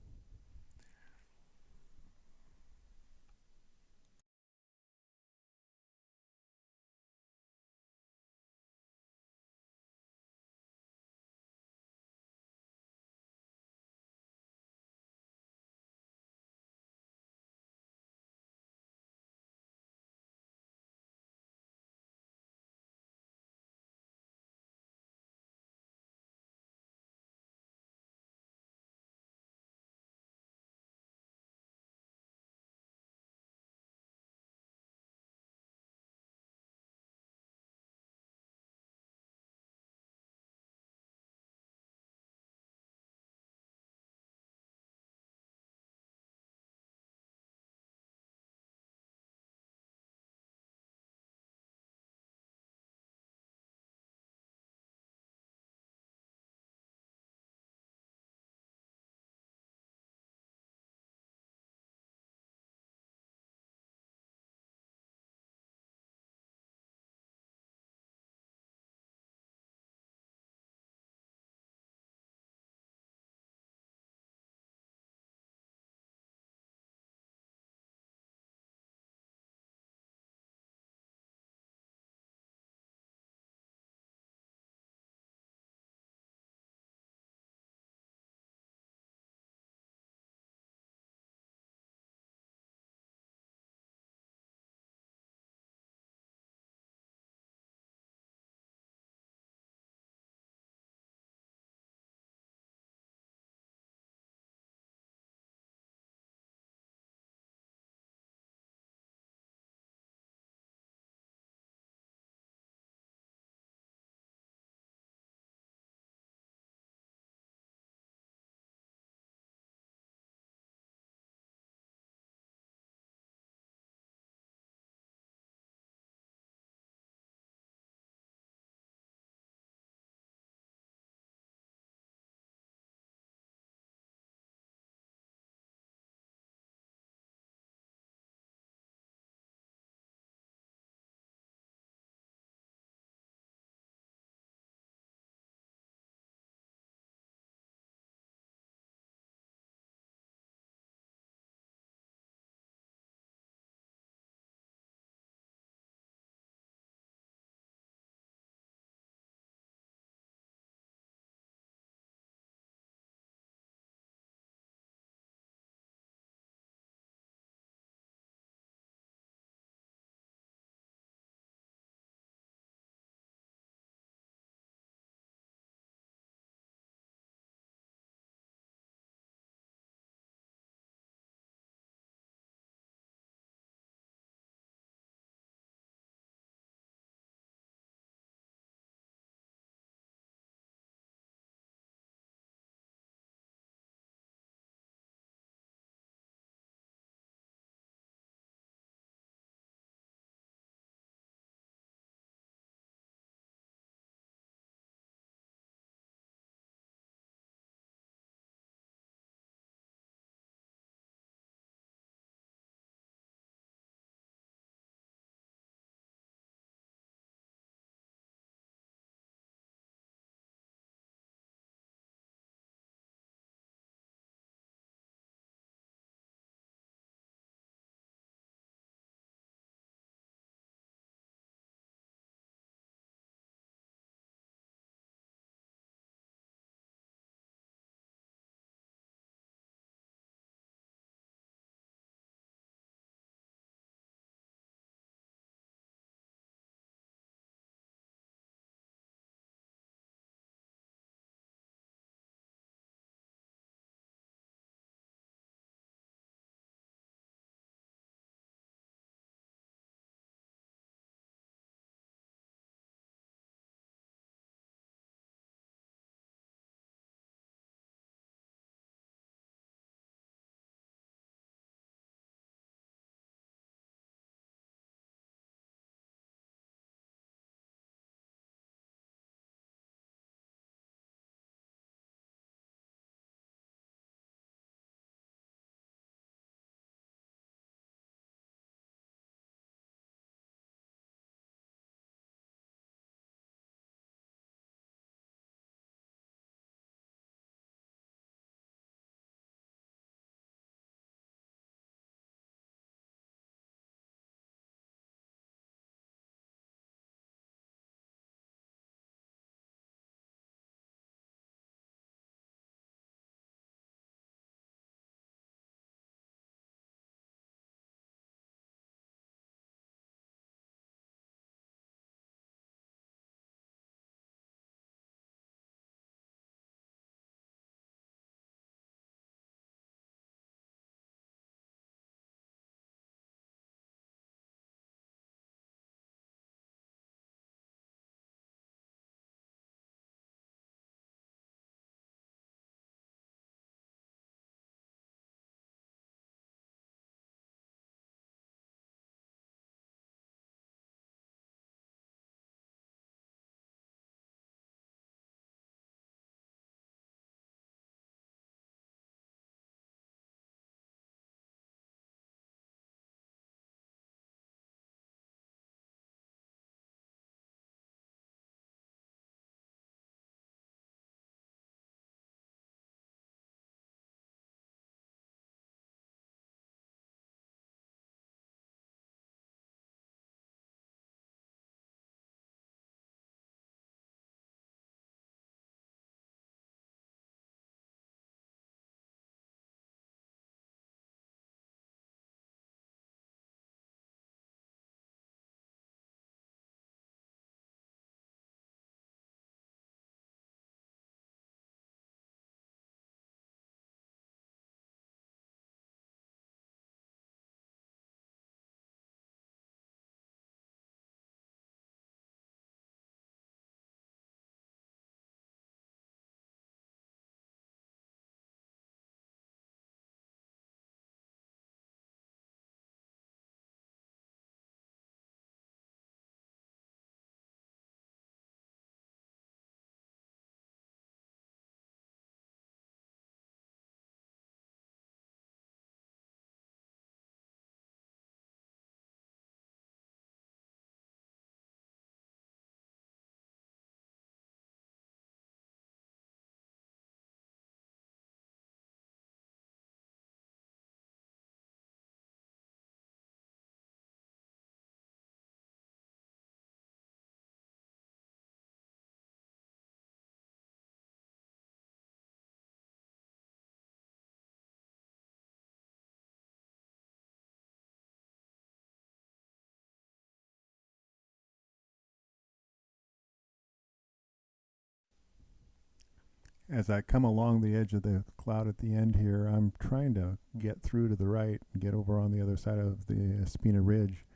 As I come along the edge of the cloud at the end here, I'm trying to get through to the right and get over on the other side of the Espina Ridge,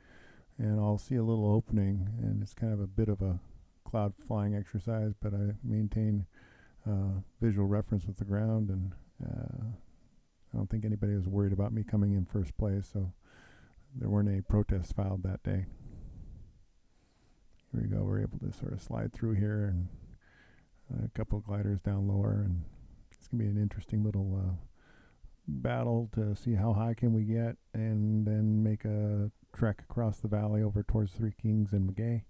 and I'll see a little opening, and it's kind of a bit of a cloud flying exercise, but I maintain visual reference with the ground, and I don't think anybody was worried about me coming in first place, so there weren't any protests filed that day. Here we go. We're able to sort of slide through here, and a couple of gliders down lower, and it's going to be an interesting little battle to see how high can we get, and then make a trek across the valley over towards Three Kings and Maguey,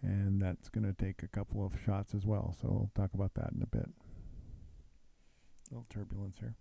and that's going to take a couple of shots as well, so we'll talk about that in a bit. A little turbulence here.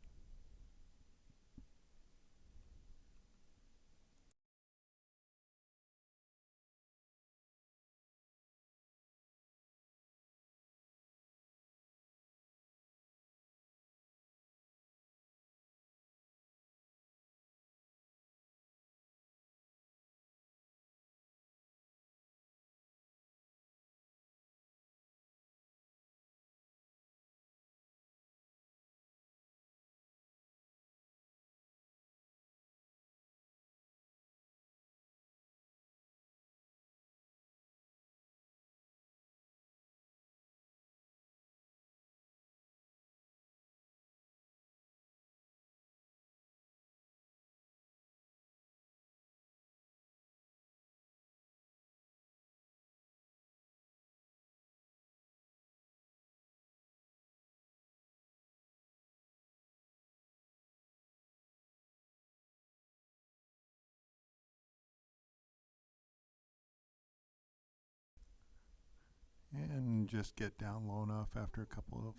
And just get down low enough after a couple of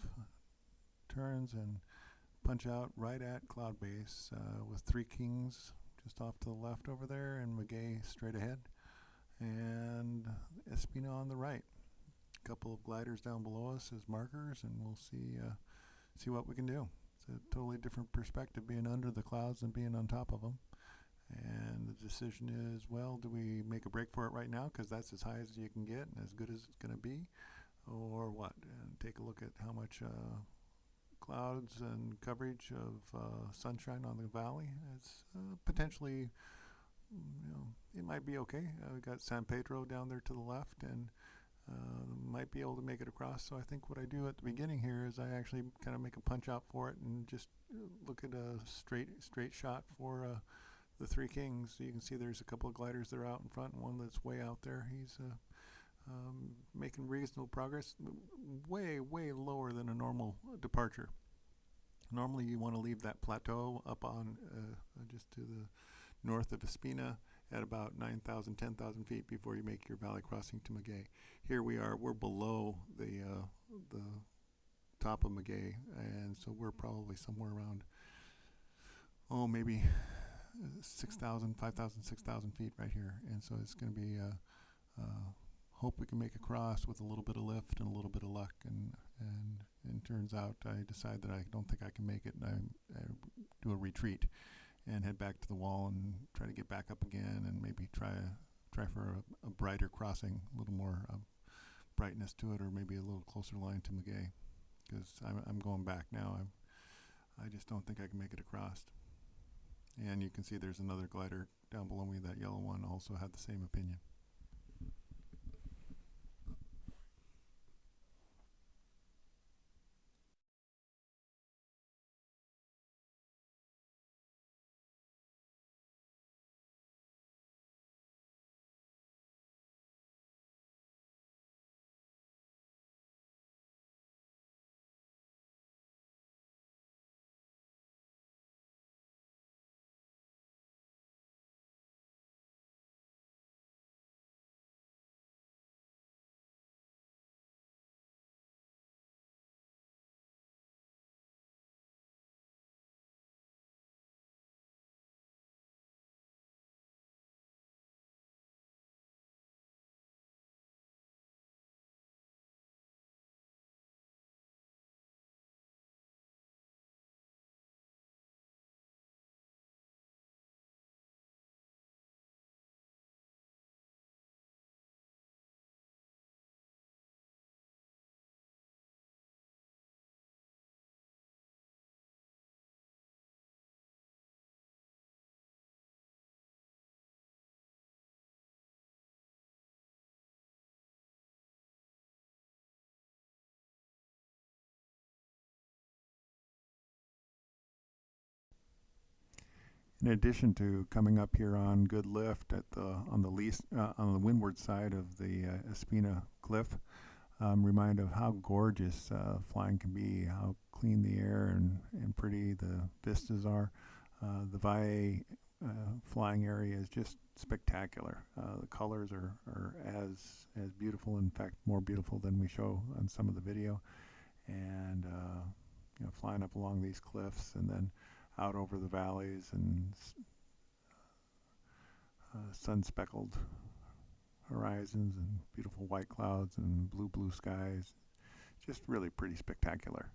turns and punch out right at cloud base with Three Kings just off to the left over there, and Maguey straight ahead, and Espina on the right. A couple of gliders down below us as markers, and we'll see what we can do. It's a totally different perspective being under the clouds than being on top of them. And the decision is, well, do we make a break for it right now because that's as high as you can get and as good as it's going to be, or what? And take a look at how much clouds and coverage of sunshine on the valley. It's potentially, it might be okay. We got San Pedro down there to the left, and might be able to make it across. So I think what I do at the beginning here is I actually kind of make a punch out for it and just look at a straight shot for the Three Kings. So you can see there's a couple of gliders that are out in front, and one that's way out there. He's making reasonable progress, way lower than a normal departure. Normally you want to leave that plateau up on just to the north of Espina at about 9,000, 10,000 feet before you make your valley crossing to Maguey. Here we're below the top of Maguey, and so we're probably somewhere around, maybe 6,000, 5,000, 6,000 feet right here. And so it's going to be hope we can make a cross with a little bit of lift and a little bit of luck, and turns out I decide that I don't think I can make it, and I do a retreat and head back to the wall and try to get back up again, and maybe try for a brighter crossing, a little more brightness to it, or maybe a little closer line to Maguey, because I'm going back now. I just don't think I can make it across. And you can see there's another glider down below me. That yellow one also had the same opinion. In addition to coming up here on good lift at the on the windward side of the Espina Cliff, I'm reminded of how gorgeous flying can be, how clean the air and pretty the vistas are. The Valle flying area is just spectacular. The colors are as beautiful, in fact, more beautiful than we show on some of the video. And flying up along these cliffs and then out over the valleys and sun-speckled horizons and beautiful white clouds and blue skies. Just really pretty spectacular.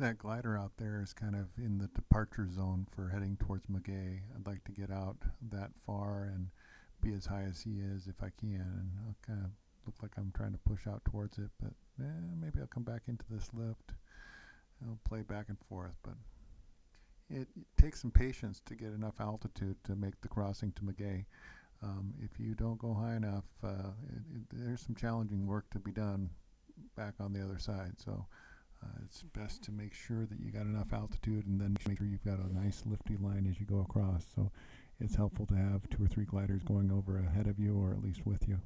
That glider out there is kind of in the departure zone for heading towards Maguey. I'd like to get out that far and be as high as he is if I can. And I'll kind of look like I'm trying to push out towards it, but maybe I'll come back into this lift. I'll play back and forth, but it takes some patience to get enough altitude to make the crossing to Maguey. If you don't go high enough, there's some challenging work to be done back on the other side. So it's best to make sure that you got enough altitude and then make sure you've got a nice lifty line as you go across. So it's helpful to have 2 or 3 gliders going over ahead of you or at least with you.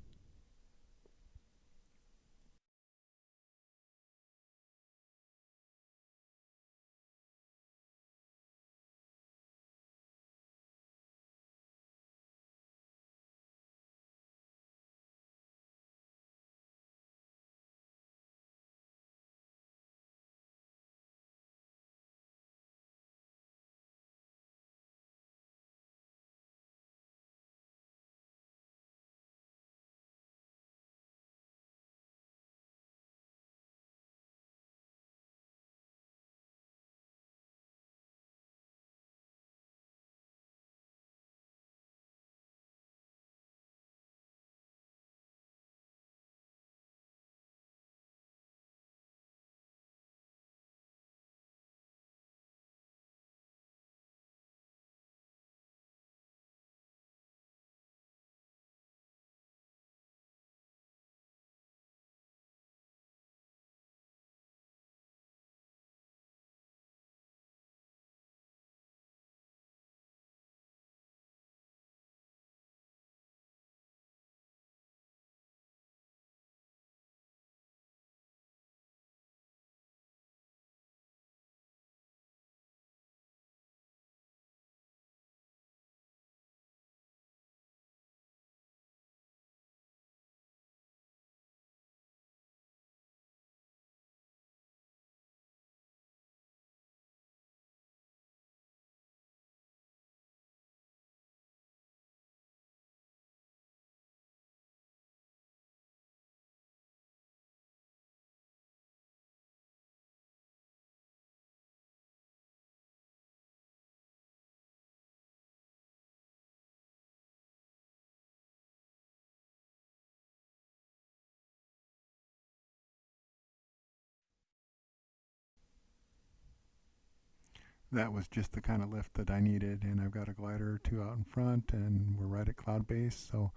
That was just the kind of lift that I needed, and I've got a glider or 2 out in front, and we're right at cloud base. So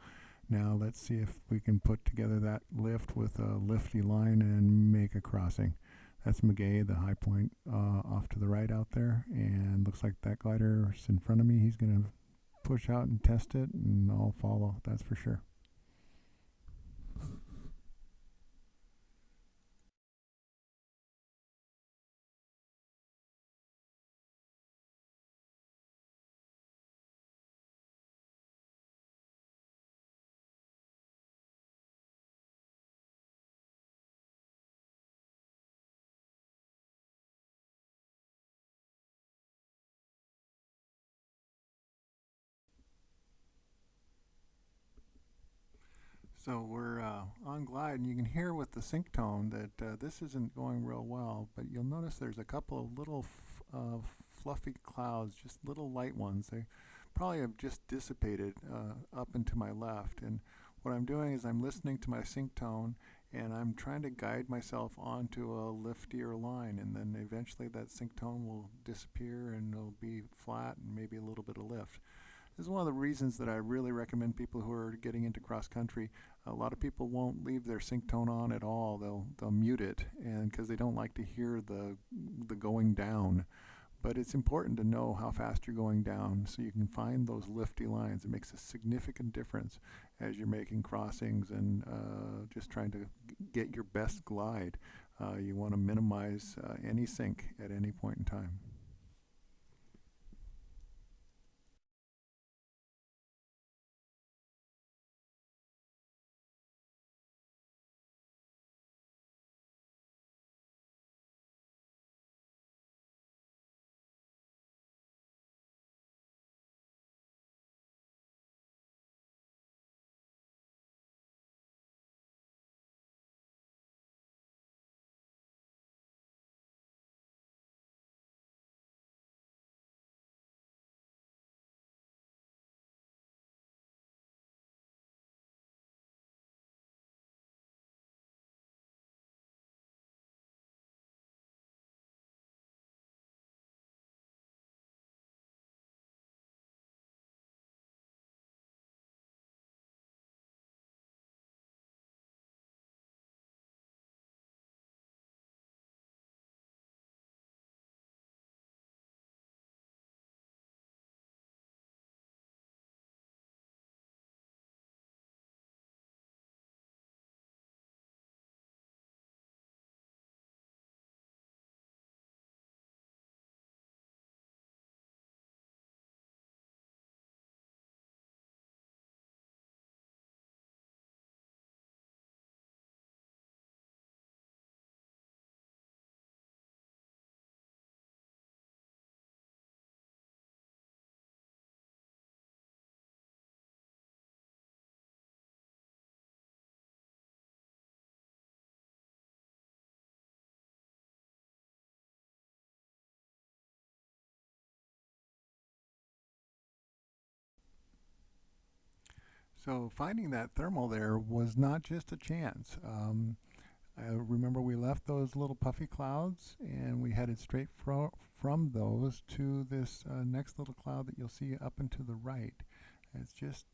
now let's see if we can put together that lift with a lifty line and make a crossing. That's Maguey, the high point off to the right out there, and looks like that glider is in front of me. He's going to push out and test it, and I'll follow, that's for sure. So we're on glide, and you can hear with the sync tone that this isn't going real well, but you'll notice there's a couple of little fluffy clouds, just little light ones. They probably have just dissipated up and to my left, and what I'm doing is I'm listening to my sync tone, and I'm trying to guide myself onto a liftier line, and then eventually that sync tone will disappear and it'll be flat and maybe a little bit of lift. This is one of the reasons that I really recommend people who are getting into cross country. A lot of people won't leave their sync tone on at all. They'll mute it, and because they don't like to hear the going down. But it's important to know how fast you're going down so you can find those lifty lines. It makes a significant difference as you're making crossings and just trying to get your best glide. You want to minimize any sink at any point in time. So finding that thermal there was not just a chance. I remember we left those little puffy clouds and we headed straight from those to this next little cloud that you'll see up and to the right. It's just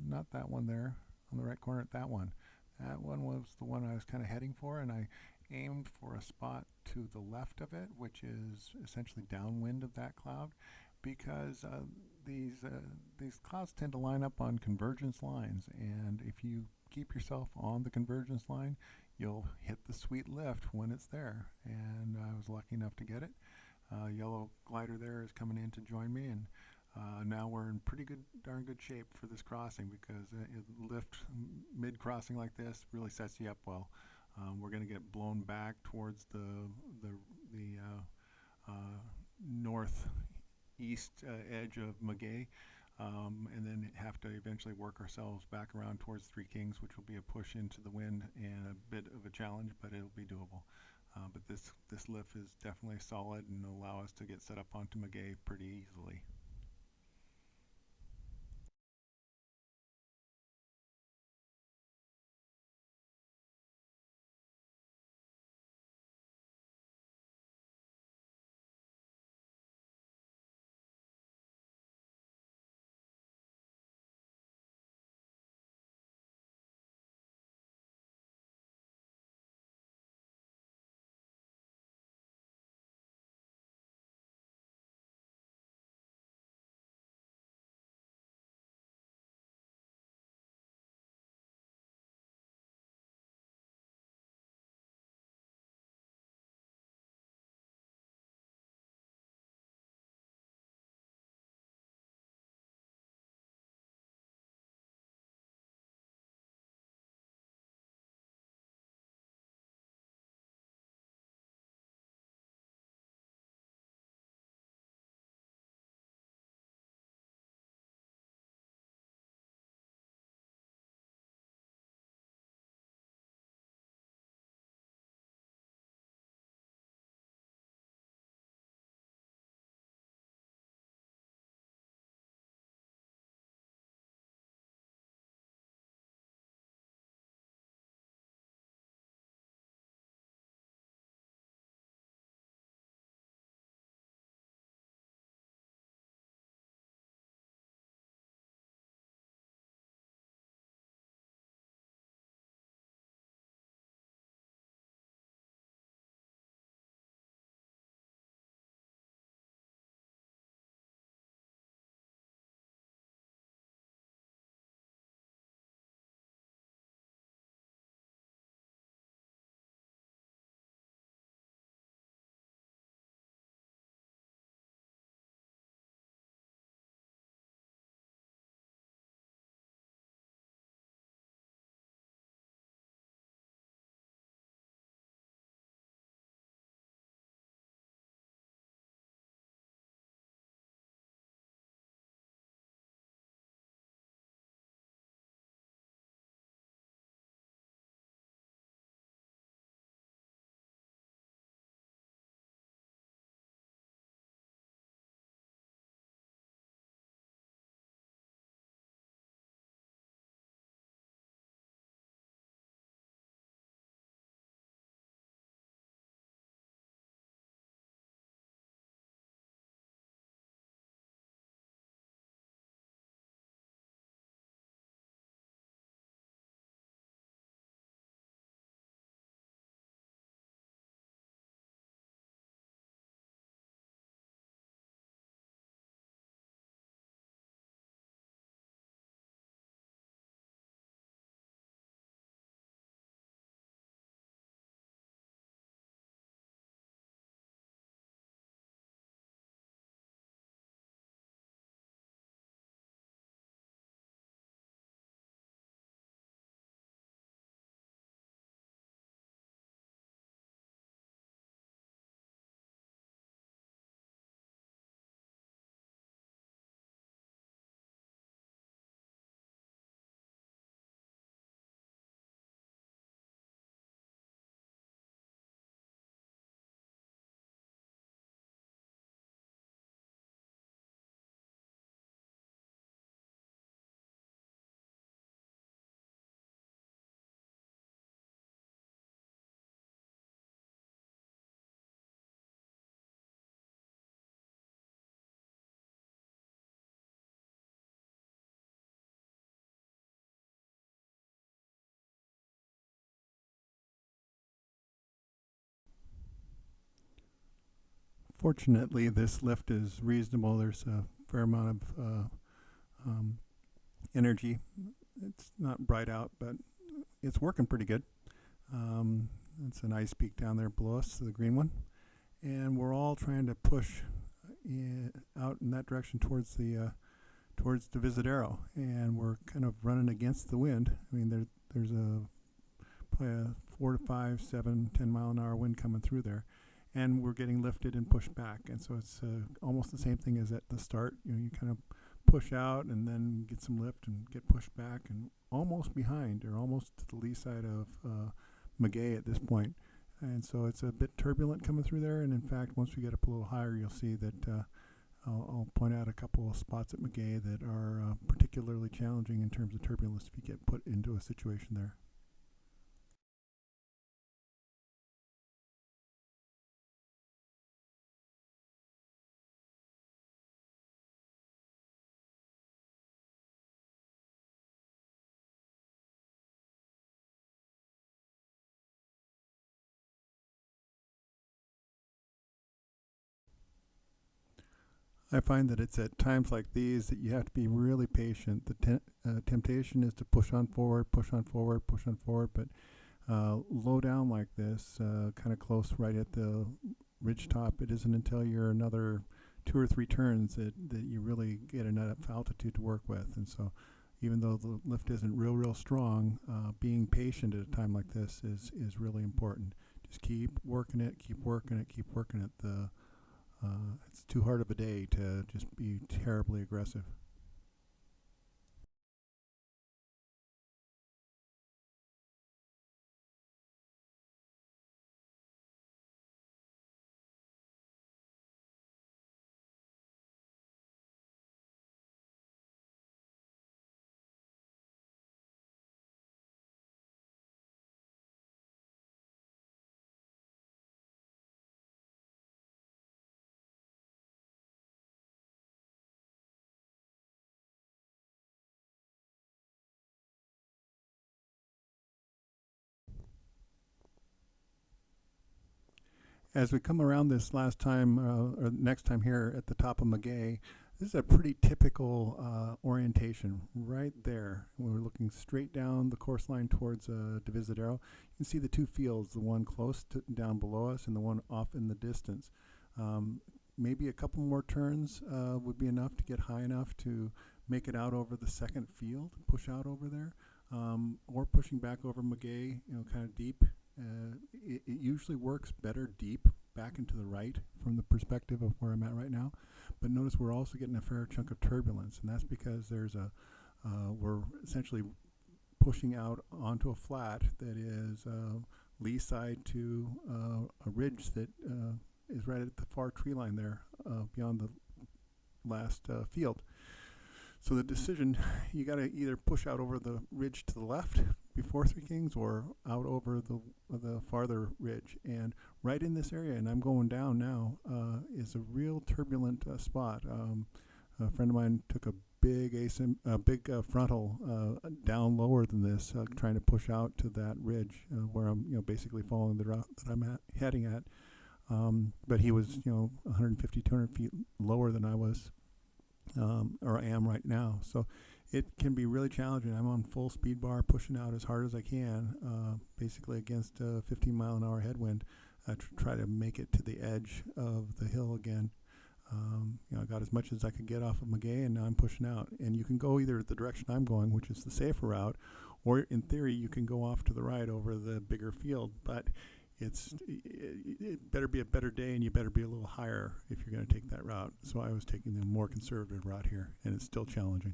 not that one there on the right corner, that one. That one was the one I was kind of heading for, and I aimed for a spot to the left of it, which is essentially downwind of that cloud, because these uh, these clouds tend to line up on convergence lines, and if you keep yourself on the convergence line, you'll hit the sweet lift when it's there. And I was lucky enough to get it. Yellow glider there is coming in to join me, and now we're in pretty good, darn good shape for this crossing, because lift mid-crossing like this really sets you up well. We're going to get blown back towards the, the northeast edge of Magay, and then have to eventually work ourselves back around towards Three Kings, which will be a push into the wind and a bit of a challenge, but it'll be doable. But this lift is definitely solid and will allow us to get set up onto Magay pretty easily. Fortunately, this lift is reasonable. There's a fair amount of energy. It's not bright out, but it's working pretty good. It's an ice peak down there below us, the green one. And we're all trying to push out in that direction towards the Visadero, and we're kind of running against the wind. I mean, there's probably a 4 to 5, 7, 10 mile an hour wind coming through there, and we're getting lifted and pushed back. And so it's almost the same thing as at the start. You kind of push out and then get some lift and get pushed back, and almost behind or almost to the lee side of Maguey at this point. And so it's a bit turbulent coming through there. And in fact, once we get up a little higher, you'll see that I'll point out a couple of spots at Maguey that are particularly challenging in terms of turbulence if you get put into a situation there. I find that it's at times like these that you have to be really patient. The temptation is to push on forward, push on forward, push on forward, but low down like this, kind of close right at the ridge top, it isn't until you're another 2 or 3 turns that you really get enough altitude to work with. And so even though the lift isn't real strong, being patient at a time like this is really important. Just keep working it, keep working it, keep working it. It's too hard of a day to just be terribly aggressive. As we come around this last time, or next time here at the top of Maguey, this is a pretty typical orientation right there. We're looking straight down the course line towards Divisadero. You can see the 2 fields, the one close to down below us and the one off in the distance. Maybe a couple more turns would be enough to get high enough to make it out over the second field, push out over there, or pushing back over Maguey, kind of deep. It usually works better deep back into the right from the perspective of where I'm at right now. But notice we're also getting a fair chunk of turbulence, and that's because there's we're essentially pushing out onto a flat that is lee side to a ridge that is right at the far tree line there beyond the last field. So the decision, you got to either push out over the ridge to the left before Three Kings or out over the farther ridge. And right in this area, and I'm going down now, is a real turbulent spot. A friend of mine took a big frontal down lower than this, trying to push out to that ridge where I'm basically following the route that I'm heading at. But he was 150, 200 feet lower than I was. Or I am right now. So it can be really challenging. I'm on full speed bar, pushing out as hard as I can, basically against a 15-mile-an-hour headwind, to try to make it to the edge of the hill again. I got as much as I could get off of Maguey, and now I'm pushing out. And you can go either the direction I'm going, which is the safer route, or in theory you can go off to the right over the bigger field. But it better be a better day, and you better be a little higher if you're going to take that route. So I was taking the more conservative route here, and it's still challenging.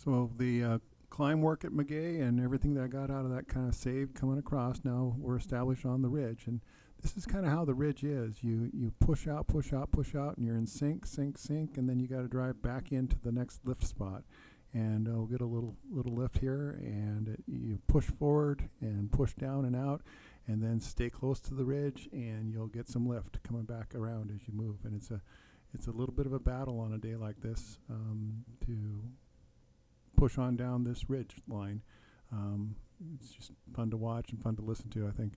So the climb work at Magay and everything that I got out of that kind of saved coming across. Now we're established on the ridge, and this is kind of how the ridge is. You push out, push out, push out, and you're in sink, sink, sink, and then you got to drive back into the next lift spot. And we'll get a little lift here, and you push forward and push down and out, and then stay close to the ridge, and you'll get some lift coming back around as you move. And it's a little bit of a battle on a day like this to push on down this ridge line. It's just fun to watch and fun to listen to, I think.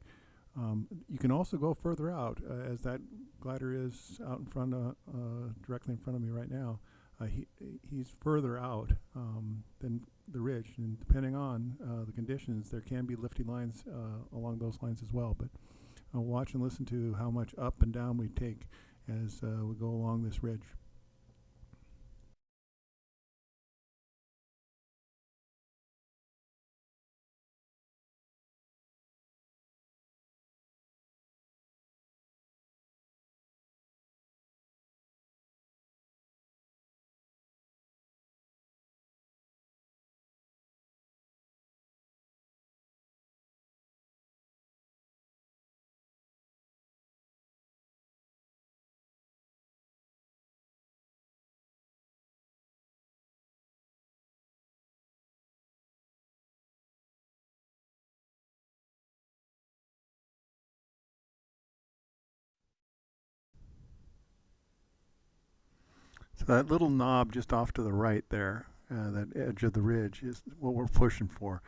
You can also go further out, as that glider is out in front of, directly in front of me right now. He's further out than the ridge, and depending on the conditions, there can be lifty lines along those lines as well. But watch and listen to how much up and down we take as we go along this ridge. So that little knob just off to the right there, that edge of the ridge, is what we're pushing for.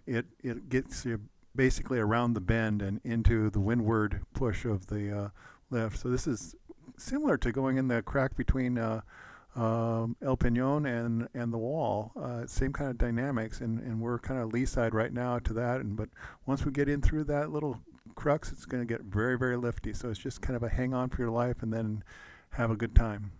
It gets you basically around the bend and into the windward push of the lift. So this is similar to going in the crack between El Peñon and the wall. Same kind of dynamics, and we're kind of lee side right now to that. But once we get in through that little crux, it's going to get very, very lifty. So it's just kind of a hang on for your life and then have a good time.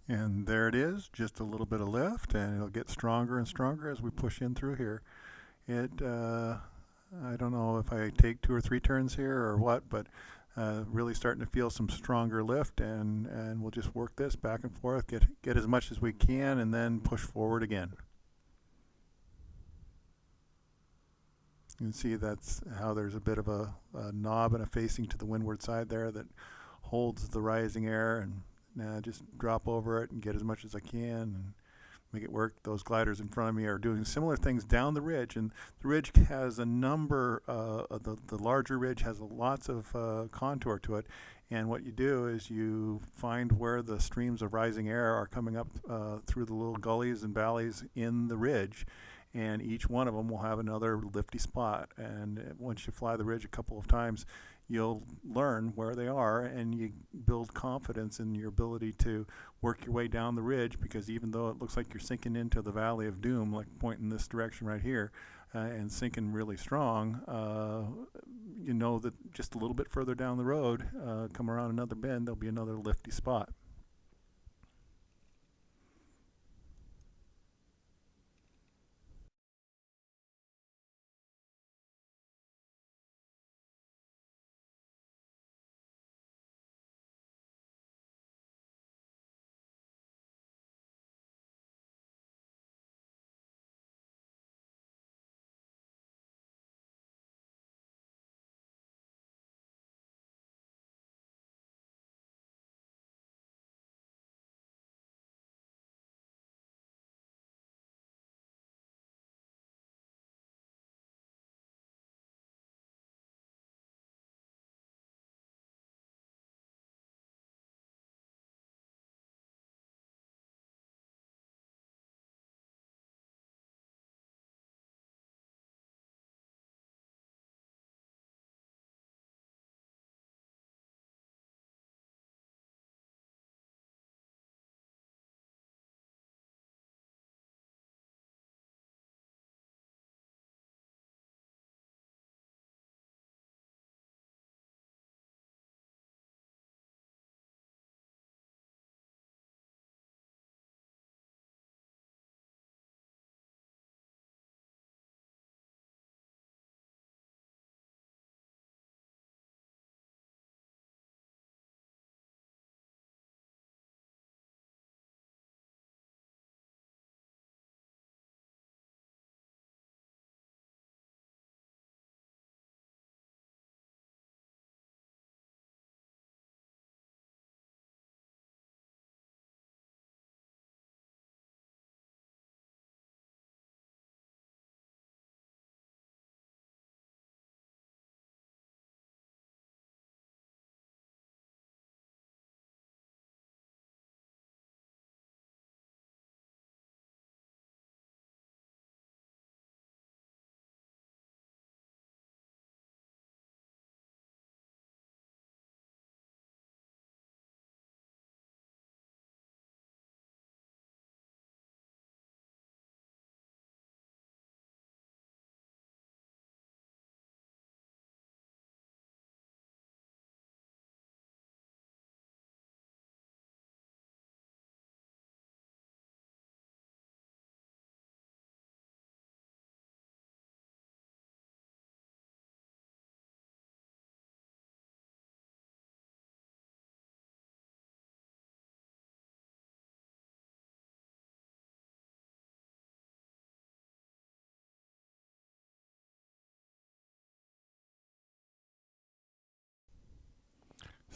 And there it is, just a little bit of lift, and it'll get stronger and stronger as we push in through here. I don't know if I take 2 or 3 turns here or what, but really starting to feel some stronger lift, and we'll just work this back and forth, get as much as we can, and then push forward again. You can see that's how there's a bit of a knob and a facing to the windward side there that holds the rising air, and now just drop over it and get as much as I can and make it work. Those gliders in front of me are doing similar things down the ridge, and the ridge has a number, the larger ridge has lots of contour to it, and what you do is you find where the streams of rising air are coming up through the little gullies and valleys in the ridge, and each one of them will have another lifty spot. And once you fly the ridge a couple of times, you'll learn where they are, and you build confidence in your ability to work your way down the ridge, because even though it looks like you're sinking into the Valley of Doom, like pointing this direction right here, and sinking really strong, you know that just a little bit further down the road, come around another bend, there'll be another lifty spot.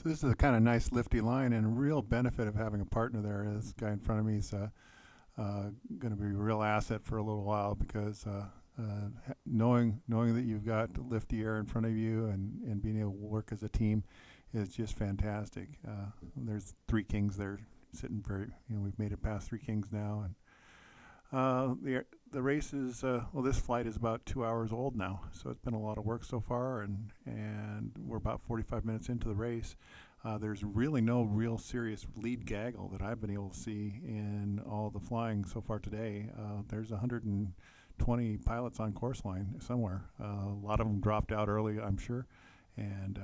So this is a kind of nice lifty line, and a real benefit of having a partner there. This guy in front of me is going to be a real asset for a little while because knowing that you've got lifty air in front of you and being able to work as a team is just fantastic. There's 3 kings there sitting very. We've made it past 3 kings now, and the race is well. This flight is about 2 hours old now, so it's been a lot of work so far, and we're about 45 minutes into the race. There's really no real serious lead gaggle that I've been able to see in all the flying so far today. There's 120 pilots on course line somewhere. A lot of them dropped out early, I'm sure, and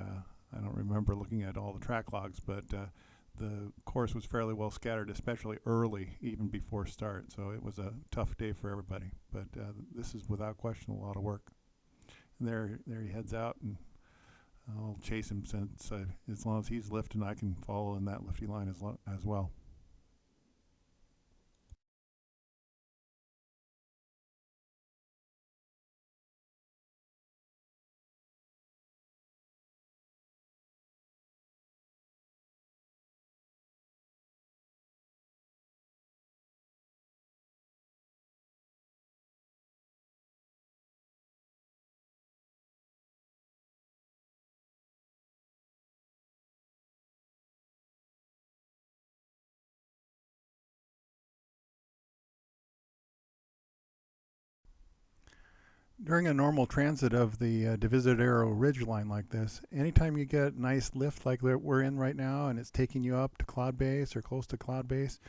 I don't remember looking at all the track logs, but the course was fairly well scattered, especially early, even before start. So it was a tough day for everybody. But this is without question a lot of work. And there he heads out, and I'll chase him since as long as he's lifting, I can follow in that lifty line as well. During a normal transit of the Divisadero ridgeline like this, anytime you get nice lift like we're in right now and it's taking you up to cloud base or close to cloud base,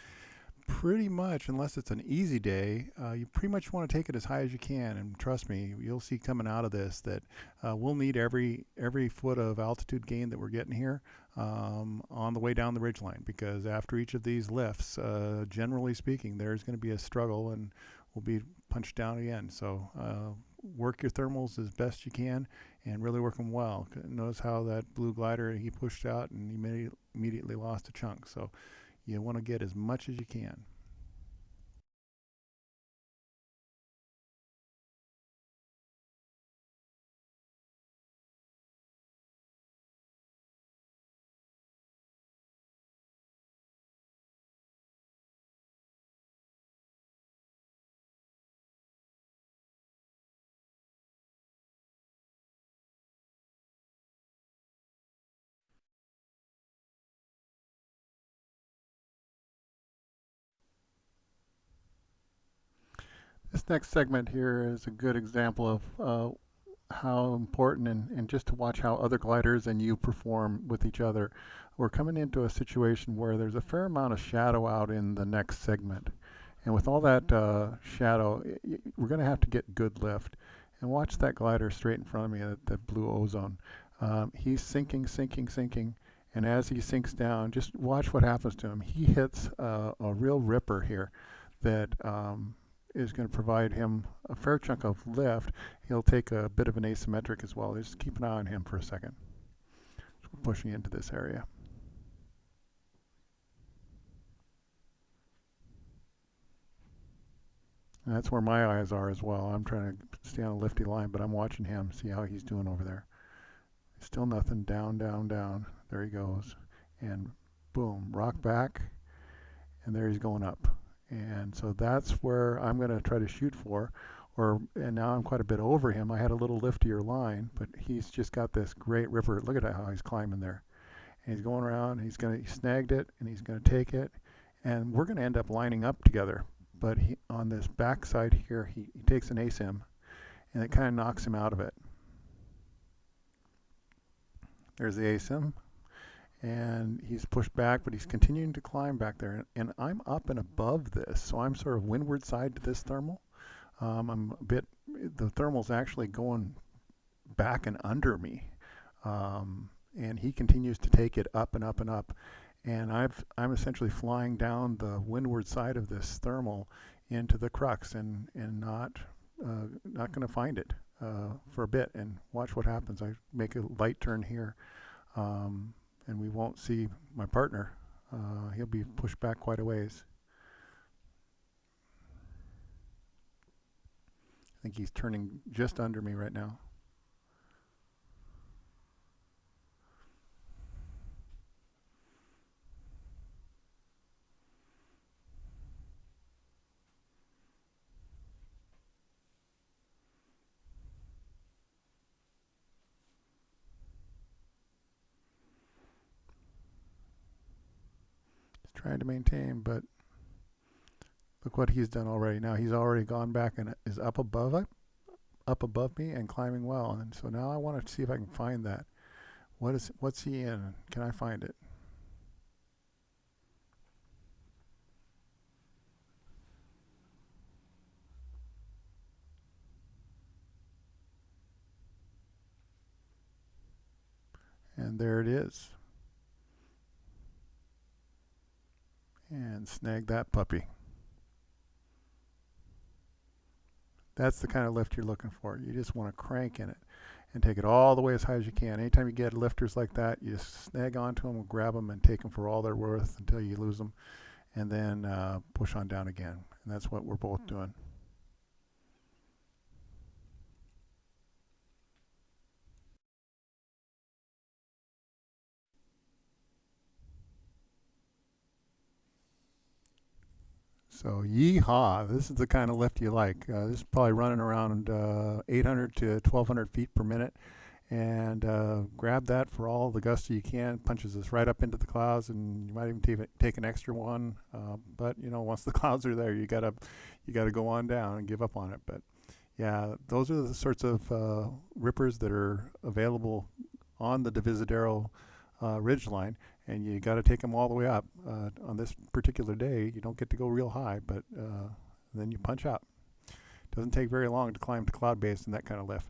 pretty much, unless it's an easy day, you pretty much want to take it as high as you can. And trust me, you'll see coming out of this that we'll need every foot of altitude gain that we're getting here on the way down the ridgeline, because after each of these lifts, generally speaking, there's going to be a struggle and we'll be punched down again. So work your thermals as best you can and really work them well. Notice how that blue glider, he pushed out and he immediately lost a chunk. So you want to get as much as you can. This next segment here is a good example of how important and just to watch how other gliders and you perform with each other. We're coming into a situation where there's a fair amount of shadow out in the next segment. And with all that shadow, we're going to have to get good lift. And watch that glider straight in front of me, that blue ozone. He's sinking, sinking, sinking. And as he sinks down, just watch what happens to him. He hits a real ripper here that is going to provide him a fair chunk of lift. He'll take a bit of an asymmetric as well. Just keep an eye on him for a second. So we're pushing into this area. And that's where my eyes are as well. I'm trying to stay on a lifty line, but I'm watching him, see how he's doing over there. Still nothing. Down, down, down. There he goes. And boom, rock back. And there he's going up. And so that's where I'm going to try to shoot for. And now I'm quite a bit over him. I had a little liftier line, but he's just got this great ripper. Look at how he's climbing there. And he's going around. He snagged it, and he's going to take it. And we're going to end up lining up together. But on this back side here, he takes an asym, and it kind of knocks him out of it. There's the asym. And he's pushed back, but he's continuing to climb back there. And I'm up and above this, so I'm sort of windward side to this thermal. The thermal's actually going back and under me. And he continues to take it up and up and up. And I'm essentially flying down the windward side of this thermal into the crux and not going to find it for a bit. And watch what happens. I make a light turn here. And we won't see my partner. He'll be pushed back quite a ways. I think he's turning just under me right now. trying to maintain, but look what he's done already. Now he's already gone back and is up above me and climbing well. And so now I want to see if I can find that. What's he in? Can I find it? And there it is. And snag that puppy. That's the kind of lift you're looking for. You just want to crank in it and take it all the way as high as you can. Anytime you get lifters like that, you just snag onto them, grab them, and take them for all they're worth until you lose them, and then push on down again. And that's what we're both doing. So yeehaw, this is the kind of lift you like. This is probably running around 800 to 1200 feet per minute. And grab that for all the gusto you can. Punches us right up into the clouds, and you might even take an extra one. But you know, once the clouds are there, you gotta go on down and give up on it. But yeah, those are the sorts of rippers that are available on the Divisadero ridgeline, and you got to take them all the way up. On this particular day, you don't get to go real high, but then you punch out. Doesn't take very long to climb to cloud base in that kind of lift.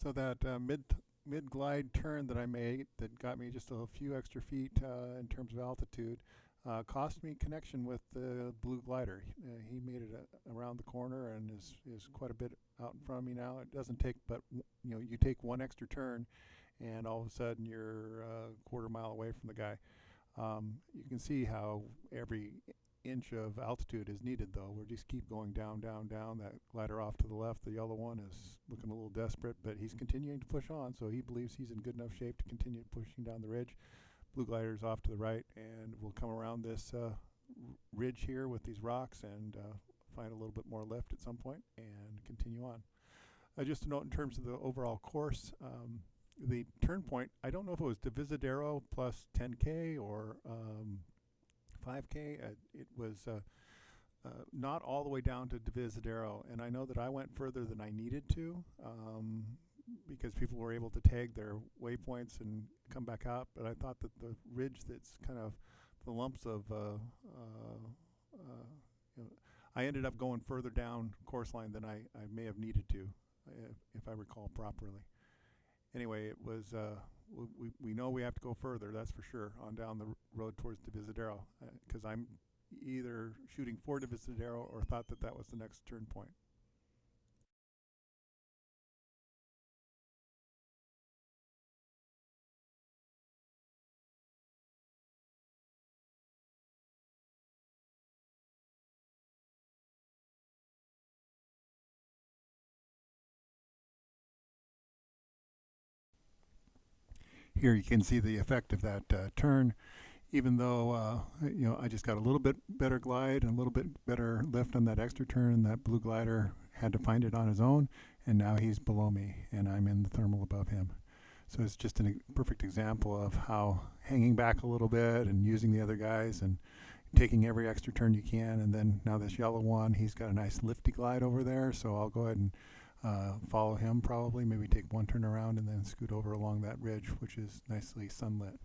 So that mid glide turn that I made that got me just a few extra feet in terms of altitude cost me connection with the Blue Glider. He made it around the corner and is quite a bit out in front of me now. It doesn't take but you take one extra turn, and all of a sudden you're a quarter mile away from the guy. You can see how every inch of altitude is needed, though. We just keep going down, down, down. That glider off to the left, the yellow one, is looking a little desperate, but he's continuing to push on, so he believes he's in good enough shape to continue pushing down the ridge. Blue glider's off to the right, and we'll come around this ridge here with these rocks and find a little bit more lift at some point and continue on. Just a note in terms of the overall course, the turn point, I don't know if it was Divisadero plus 10K or 5K. It was not all the way down to Divisadero, and I know that I went further than I needed to because people were able to tag their waypoints and come back out, but I thought that the ridge that's kind of the lumps of I ended up going further down course line than I may have needed to, if I recall properly. Anyway, it was we know we have to go further, that's for sure, on down the road towards Divisadero, because I'm either shooting for Divisadero or thought that that was the next turn point. Here you can see the effect of that turn. Even though I just got a little bit better glide and a little bit better lift on that extra turn, that Blue Glider had to find it on his own, and now he's below me and I'm in the thermal above him. So it's just a perfect example of how hanging back a little bit and using the other guys and taking every extra turn you can. And then now this yellow one, he's got a nice lifty glide over there, so I'll go ahead and follow him probably, maybe take one turn around and then scoot over along that ridge, which is nicely sunlit.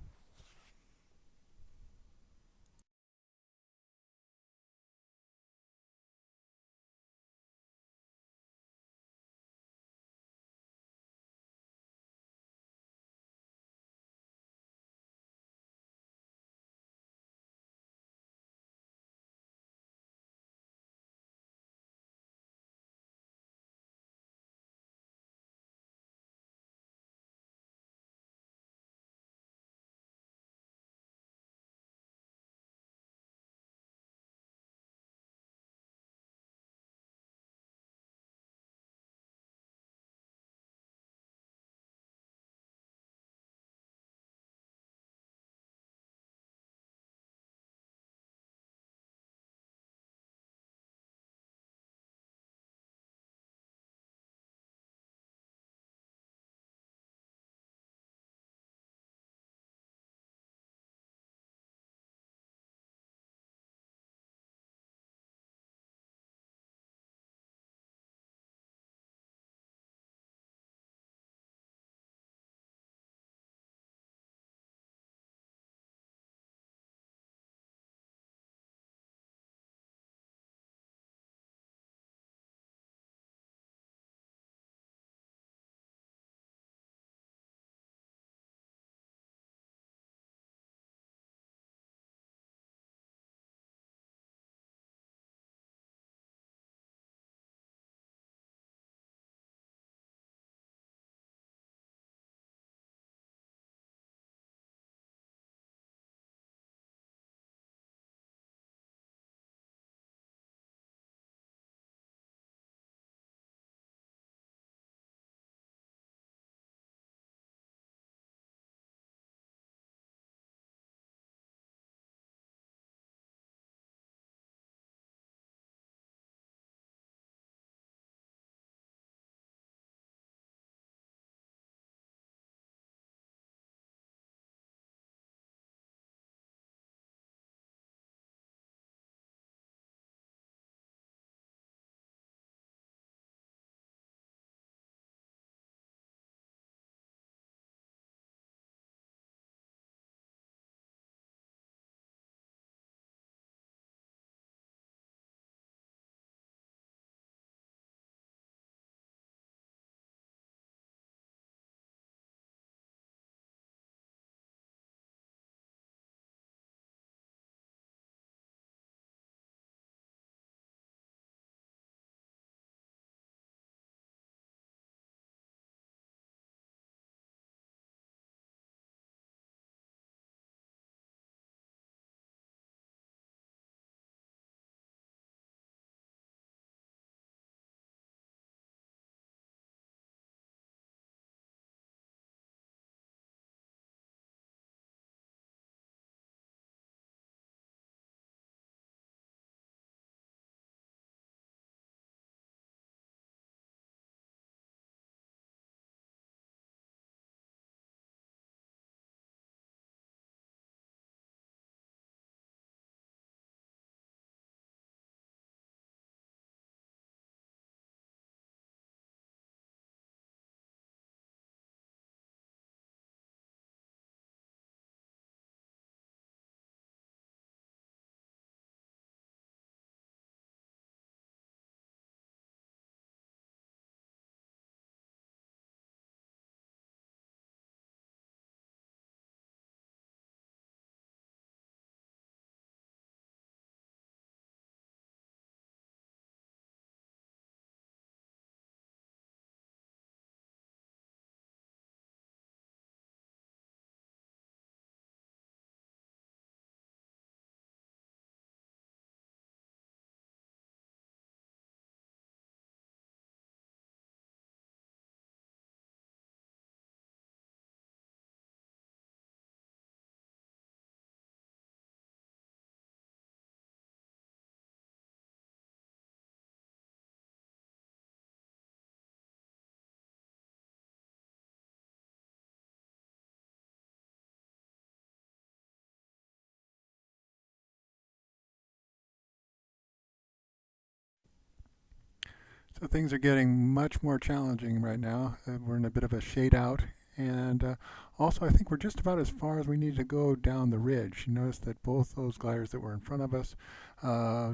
So things are getting much more challenging right now. We're in a bit of a shade out, and also I think we're just about as far as we need to go down the ridge. You notice that both those gliders that were in front of us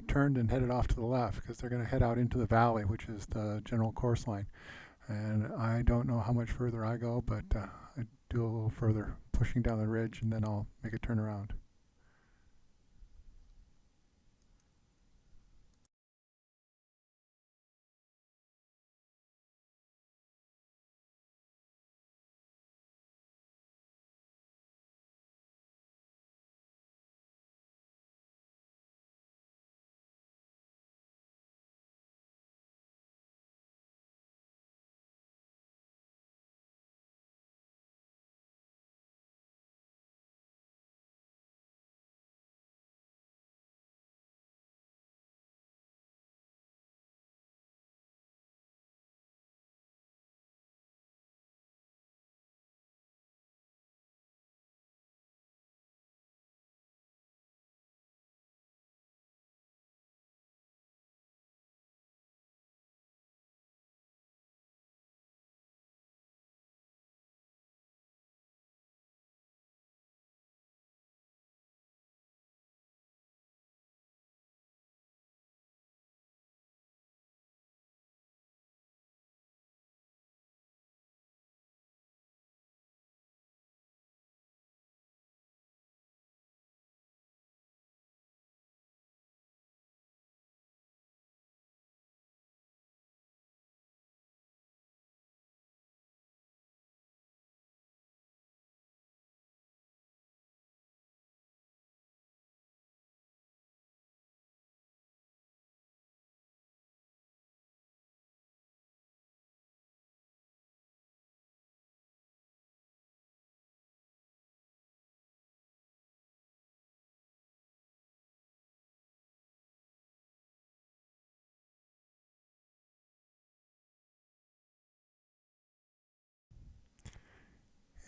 turned and headed off to the left because they're going to head out into the valley, which is the general course line. And I don't know how much further I go, but I do a little further pushing down the ridge, and then I'll make a turn around.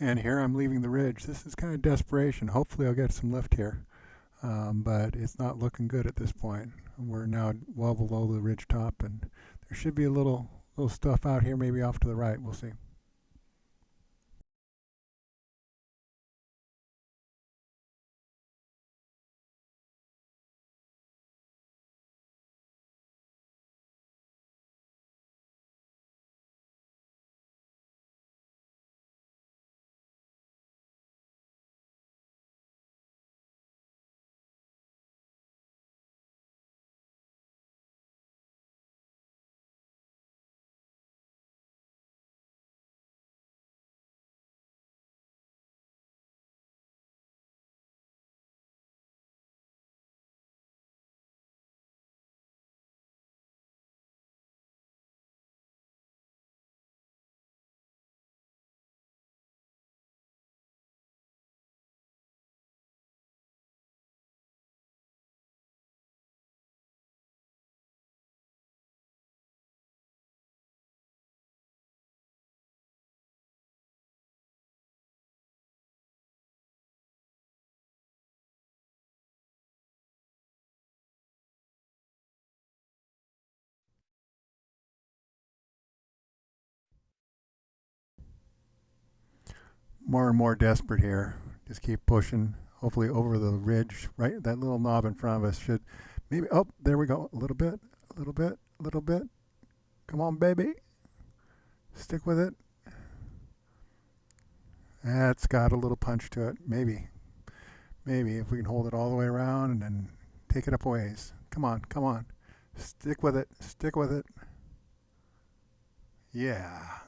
And here I'm leaving the ridge. This is kind of desperation. Hopefully I'll get some lift here, but it's not looking good at this point. We're now well below the ridge top, and there should be a little stuff out here, maybe off to the right. We'll see. More and more desperate here. Just keep pushing. Hopefully over the ridge, right? That little knob in front of us should maybe. Oh, there we go. A little bit, a little bit, a little bit. Come on, baby. Stick with it. That's got a little punch to it. Maybe if we can hold it all the way around and then take it up a ways. Come on, come on. Stick with it. Stick with it. Yeah.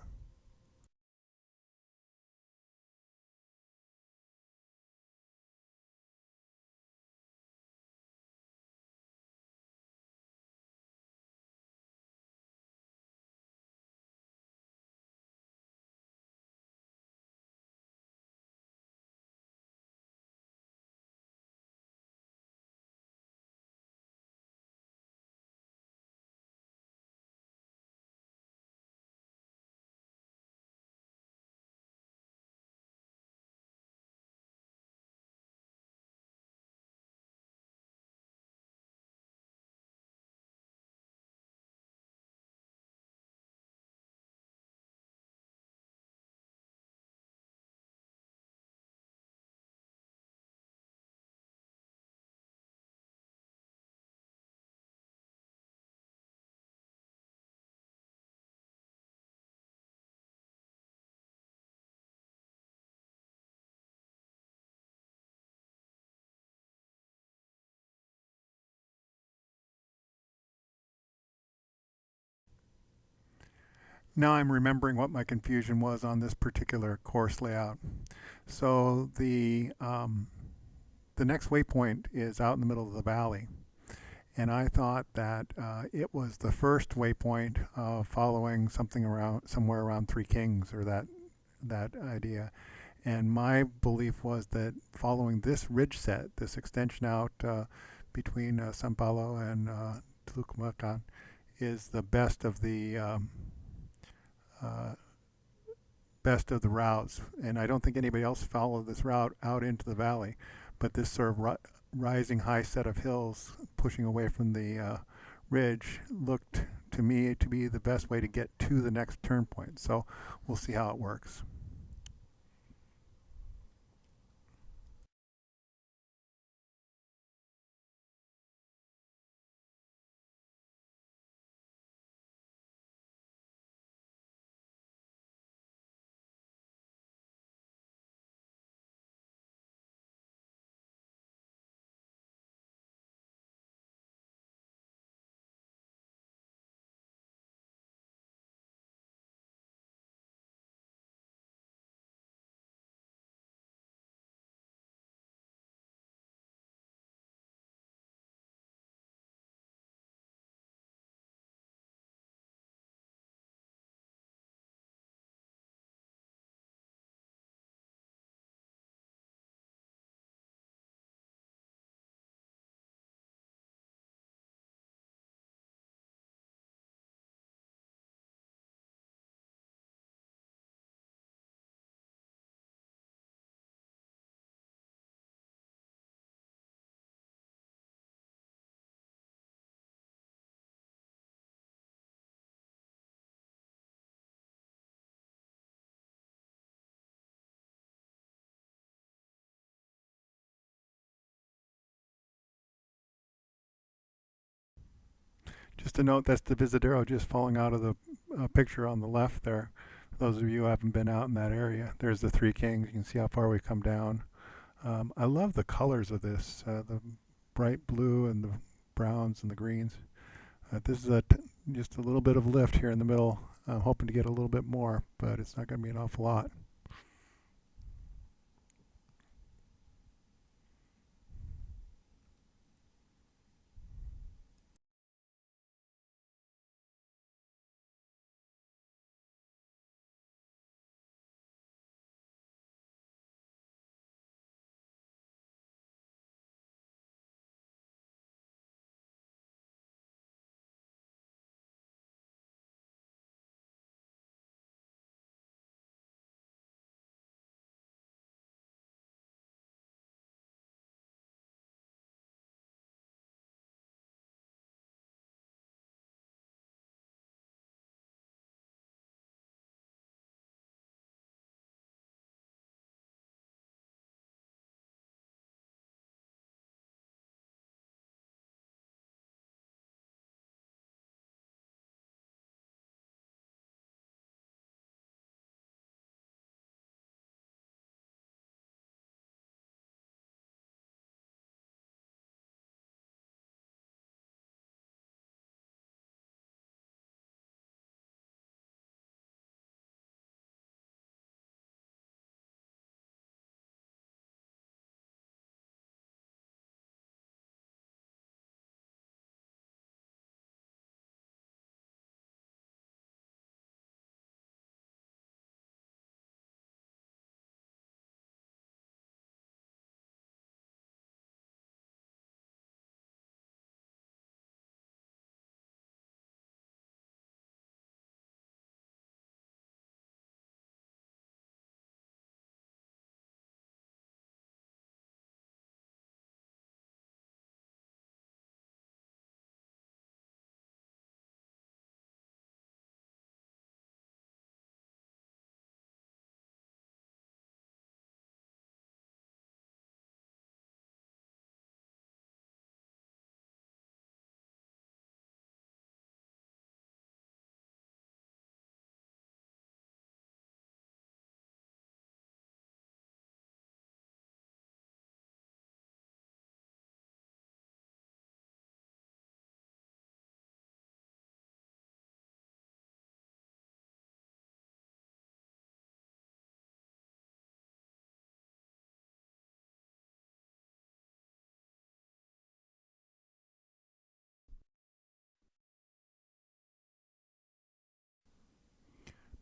Now I'm remembering what my confusion was on this particular course layout. So the next waypoint is out in the middle of the valley, and I thought that it was the first waypoint following something around somewhere around Three Kings or that idea. And my belief was that following this ridge set, this extension out between San Paulo and Tulucumacan, is the uh, best of the routes. And I don't think anybody else followed this route out into the valley, but this sort of rising high set of hills pushing away from the ridge looked to me to be the best way to get to the next turn point. So we'll see how it works. Just a note, that's the Visadero just falling out of the picture on the left there. For those of you who haven't been out in that area, there's the Three Kings. You can see how far we come down. I love the colors of this, the bright blue and the browns and the greens. This is just a little bit of lift here in the middle. I'm hoping to get a little bit more, but it's not going to be an awful lot.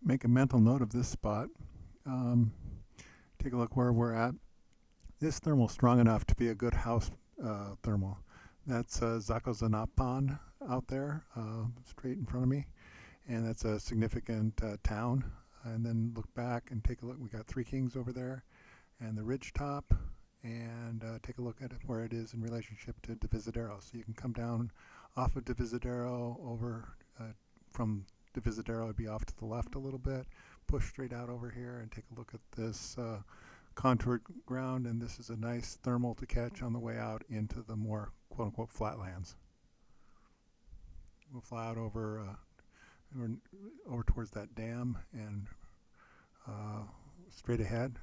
make a mental note of this spot. Um, Take a look where we're at. This thermal is strong enough to be a good house thermal. That's Zakozanapan out there, straight in front of me, and that's a significant town. And then look back and take a look. We got Three Kings over there, and the ridge top, and take a look at it where it is in relationship to Divisadero. So you can come down off of Divisadero over from Divisadero, it'd be off to the left a little bit, push straight out over here and take a look at this contoured ground, and this is a nice thermal to catch on the way out into the more quote-unquote flatlands. We'll fly out over towards that dam and straight ahead.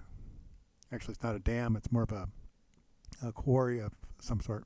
Actually, it's not a dam, it's more of a quarry of some sort.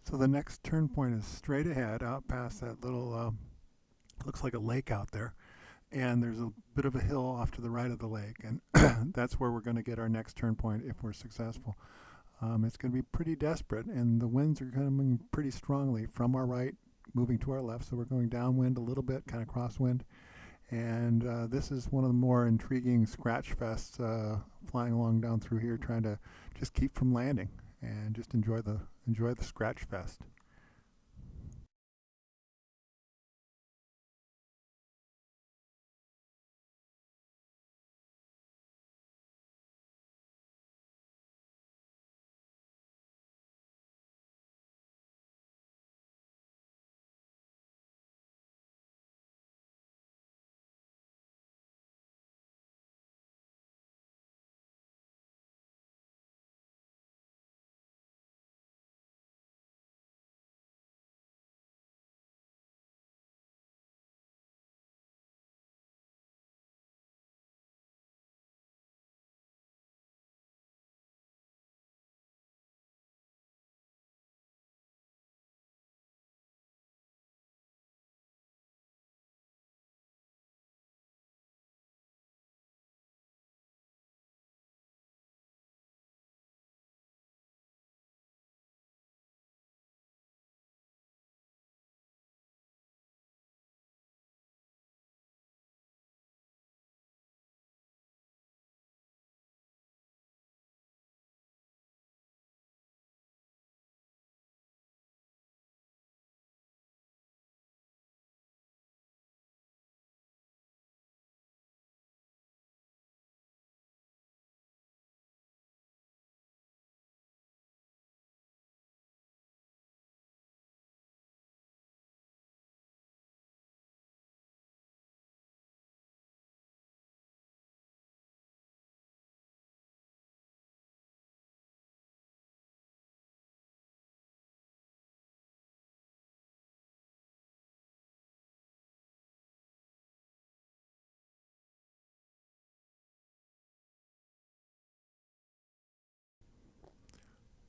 So the next turn point is straight ahead out past that little, looks like a lake out there. And there's a bit of a hill off to the right of the lake. And that's where we're going to get our next turn point if we're successful. It's going to be pretty desperate, and the winds are coming pretty strongly from our right, moving to our left. So we're going downwind a little bit, kind of crosswind. And this is one of the more intriguing scratch fests flying along down through here, trying to just keep from landing and just enjoy the scratch fest.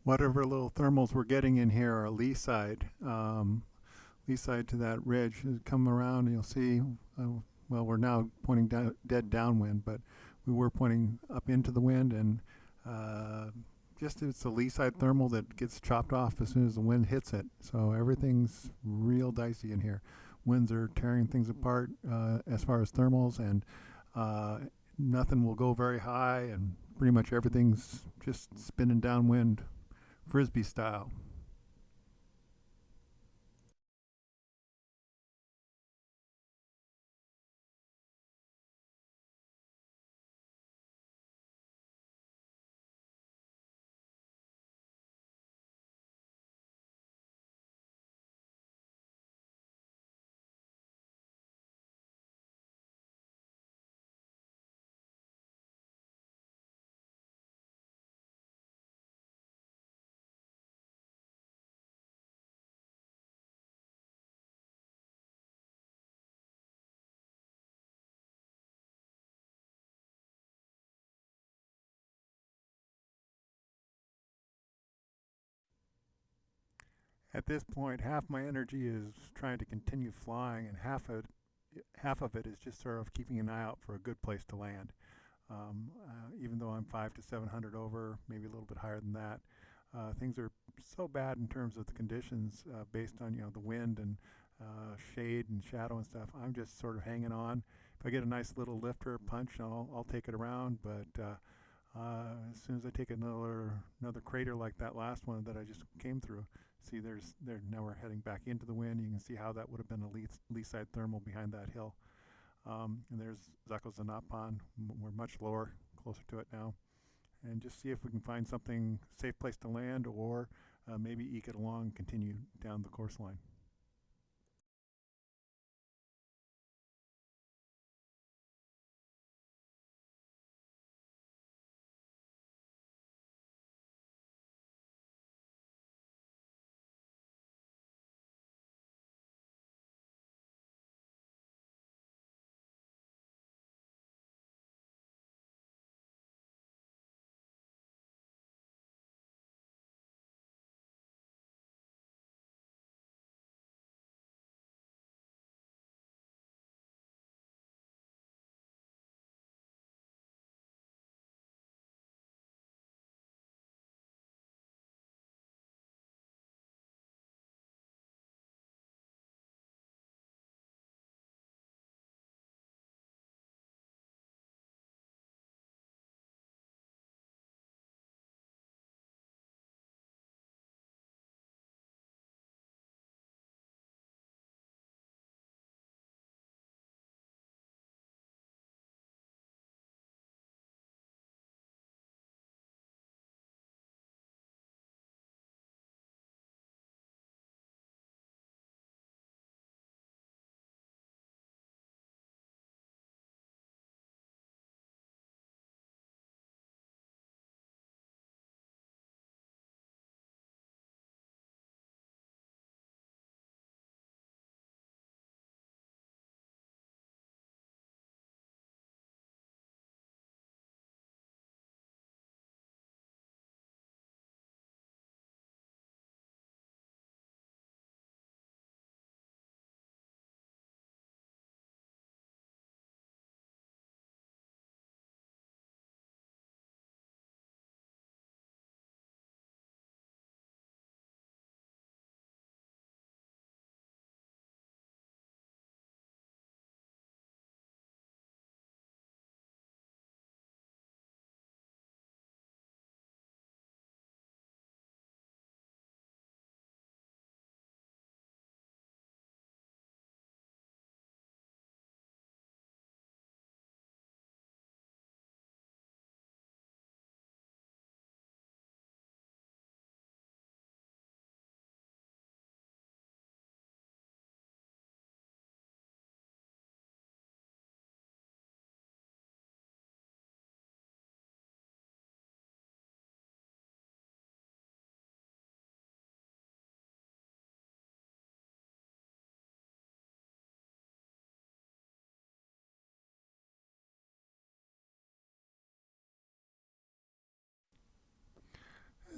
Whatever little thermals we're getting in here are lee side to that ridge. Come around and you'll see, well, we're now pointing dead downwind, but we were pointing up into the wind, and just it's a lee side thermal that gets chopped off as soon as the wind hits it. So everything's real dicey in here. winds are tearing things apart as far as thermals, and uh, nothing will go very high, and pretty much everything's just spinning downwind, frisbee style. At this point, half my energy is trying to continue flying, and half of it is just sort of keeping an eye out for a good place to land. Even though I'm 5 to 700 over, maybe a little bit higher than that, things are so bad in terms of the conditions based on the wind and shade and shadow and stuff. I'm just sort of hanging on. If I get a nice little lift or a punch, I'll take it around. But as soon as I take another crater like that last one that I just came through, see there now we're heading back into the wind. You can see how that would have been a lee side thermal behind that hill. And there's Zakozanapan. We're much lower, closer to it now. And just see if we can find something safe place to land, or maybe eke it along and continue down the course line.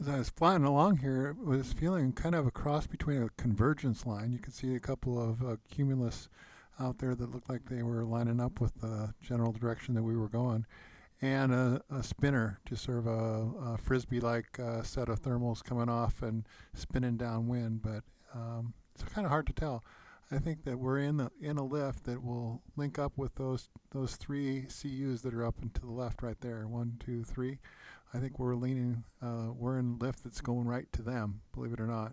As I was flying along here, it was feeling kind of a cross between a convergence line. You could see a couple of cumulus out there that looked like they were lining up with the general direction that we were going, and a spinner, just sort of a frisbee-like set of thermals coming off and spinning downwind. But it's kind of hard to tell. I think that we're in a lift that will link up with those three CUs that are up and to the left right there. 1, 2, 3. I think we're leaning. We're in a lift that's going right to them. Believe it or not.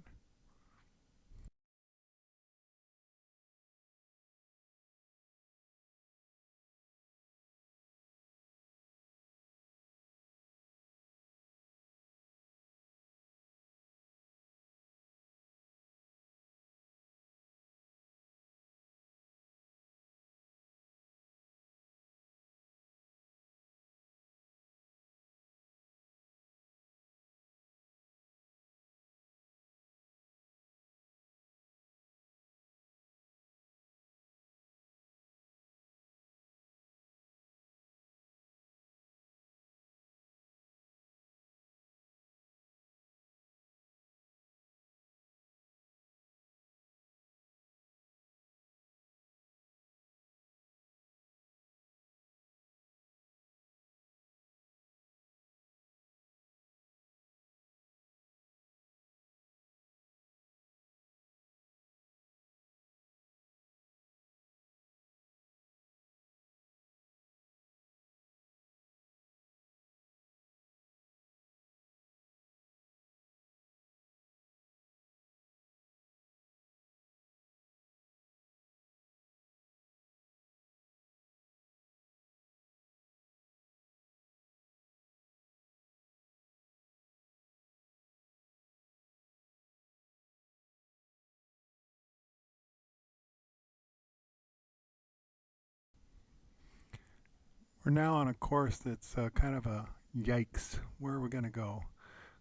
We're now on a course that's kind of a yikes. Where are we going to go?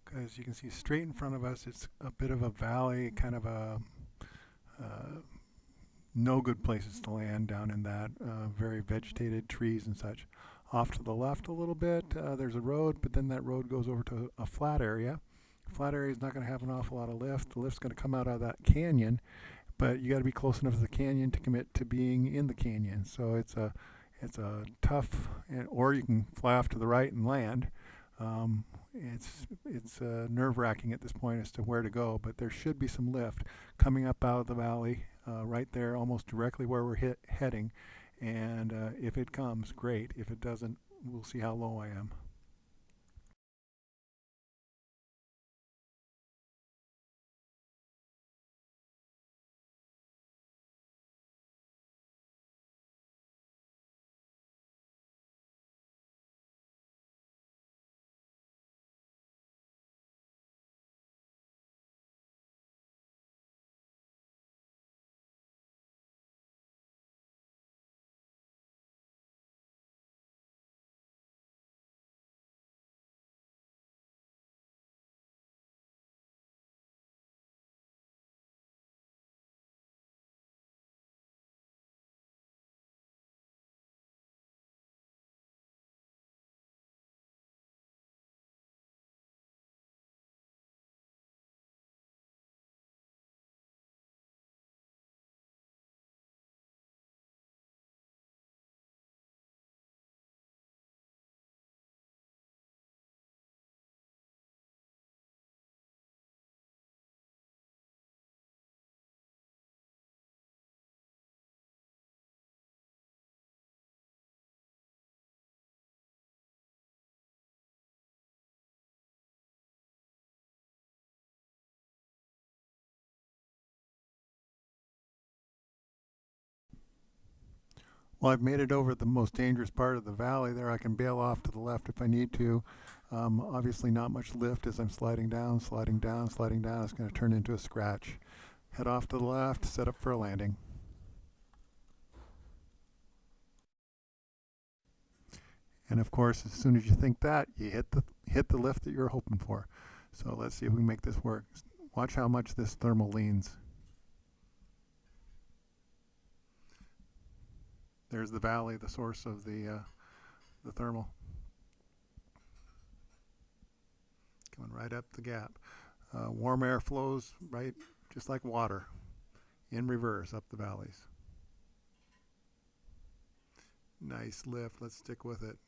Because you can see straight in front of us, it's a bit of a valley, kind of a no good places to land down in that. Very vegetated trees and such. Off to the left a little bit, there's a road, but then that road goes over to a flat area. Flat area is not going to have an awful lot of lift. The lift's going to come out of that canyon, but you got to be close enough to the canyon to commit to being in the canyon. So it's a tough, or you can fly off to the right and land. It's nerve-wracking at this point as to where to go, but there should be some lift coming up out of the valley, right there, almost directly where we're heading. And if it comes, great. If it doesn't, we'll see how low I am. Well, I've made it over the most dangerous part of the valley there. I can bail off to the left if I need to. Obviously, not much lift as I'm sliding down, sliding down, sliding down. It's going to turn into a scratch. Head off to the left, set up for a landing. And of course, as soon as you think that, you hit the lift that you're hoping for. So let's see if we can make this work. Watch how much this thermal leans. There's the valley, the source of the thermal. Coming right up the gap. Warm air flows right just like water in reverse up the valleys. Nice lift. Let's stick with it.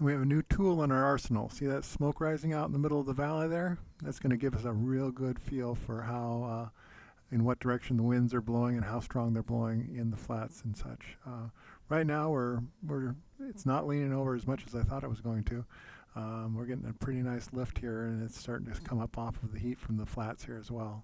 And we have a new tool in our arsenal. See that smoke rising out in the middle of the valley there? That's going to give us a real good feel for how, in what direction the winds are blowing and how strong they're blowing in the flats and such. Right now, it's not leaning over as much as I thought it was going to. We're getting a pretty nice lift here, and it's starting to come up off of the heat from the flats here as well.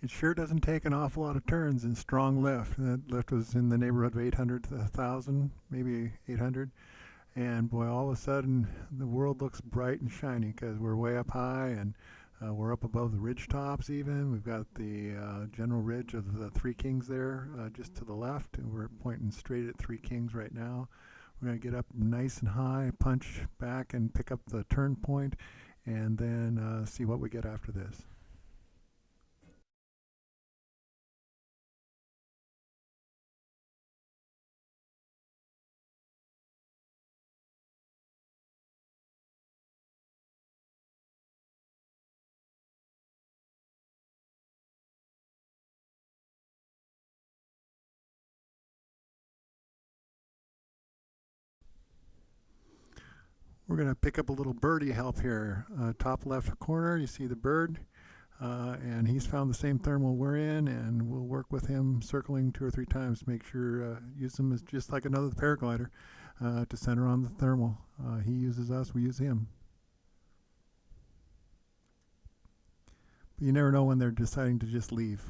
It sure doesn't take an awful lot of turns in strong lift. That lift was in the neighborhood of 800 to 1,000, maybe 800. And boy, all of a sudden, the world looks bright and shiny because we're way up high and we're up above the ridge tops even. We've got the general ridge of the Three Kings there just to the left, and we're pointing straight at Three Kings right now. We're going to get up nice and high, punch back and pick up the turn point, and then see what we get after this. We're going to pick up a little birdie help here. Top left corner, you see the bird, and he's found the same thermal we're in, and we'll work with him circling 2 or 3 times to make sure, use him as just like another paraglider to center on the thermal. He uses us, we use him. But you never know when they're deciding to just leave.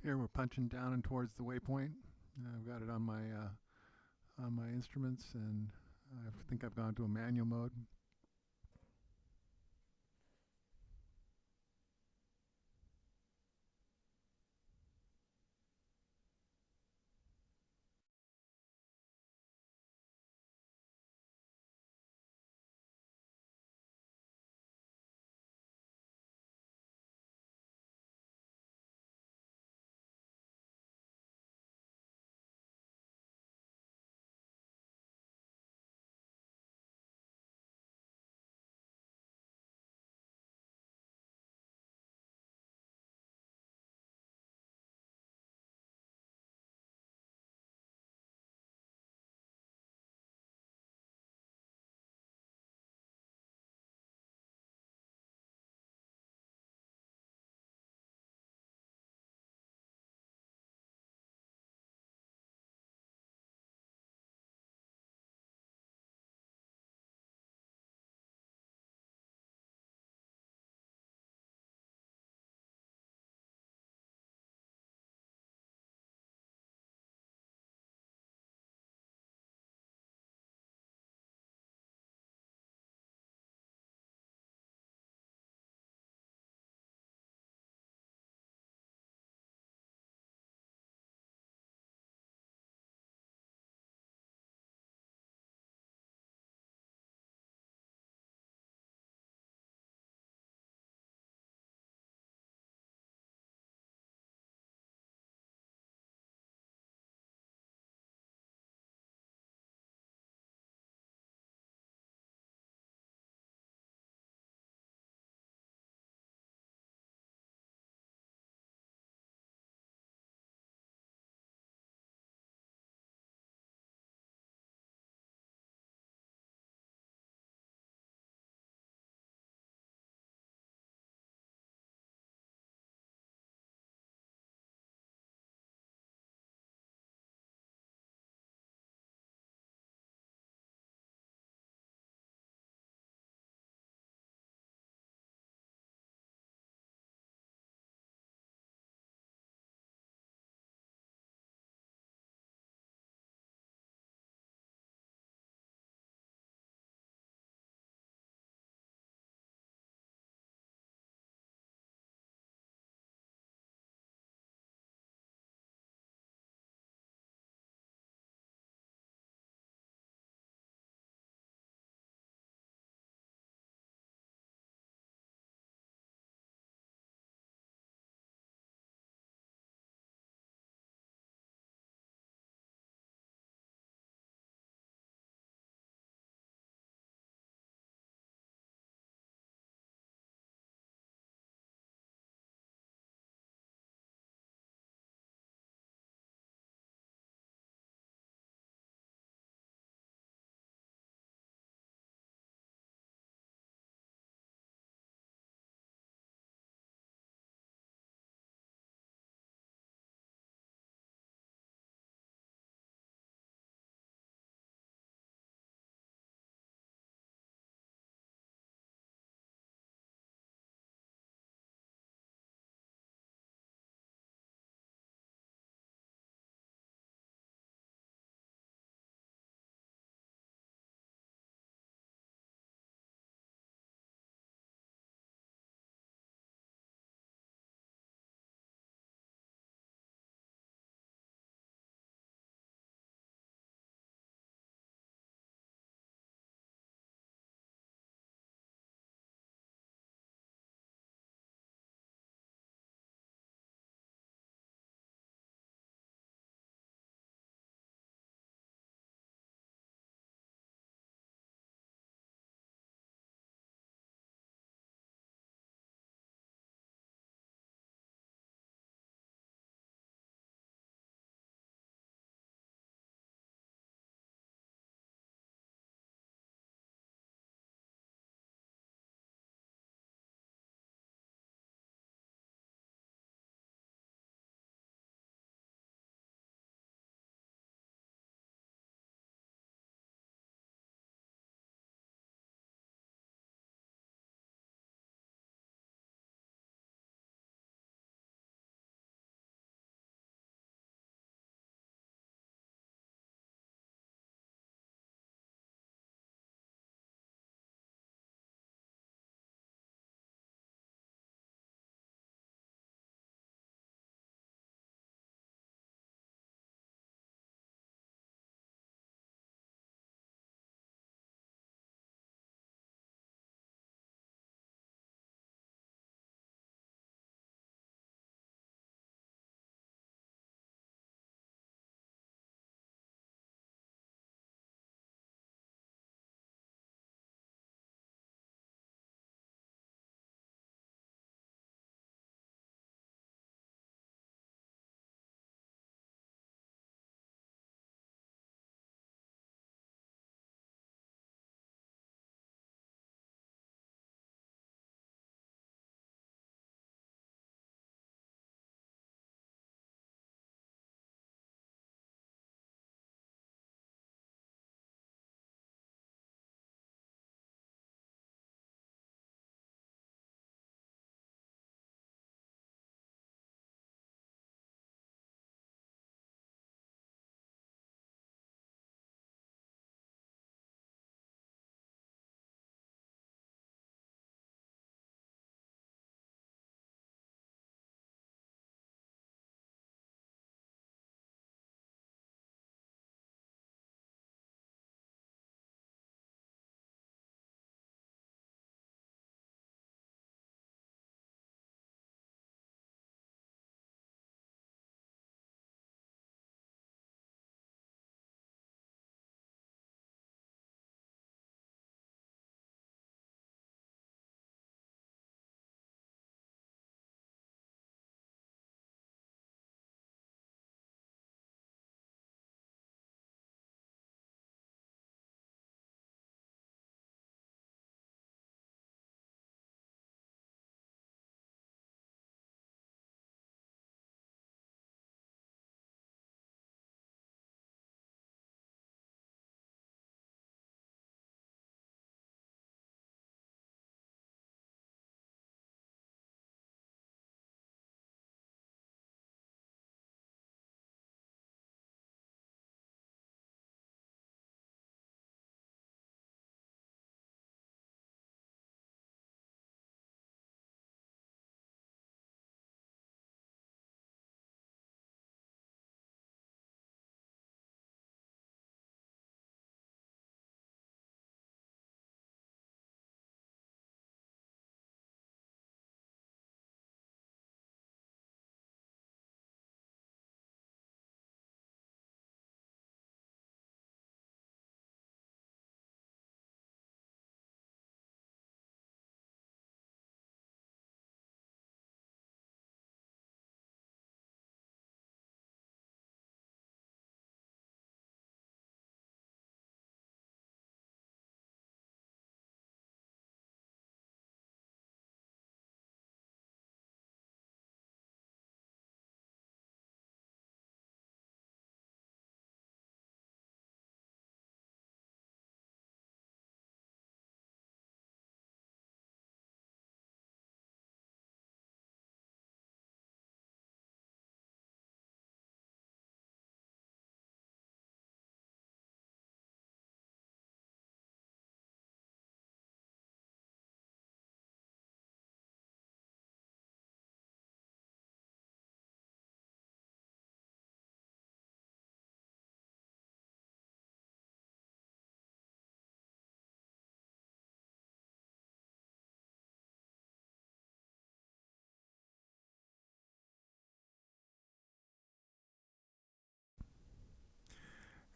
Here we're punching down and towards the waypoint. I've got it on my instruments, and I think I've gone to a manual mode.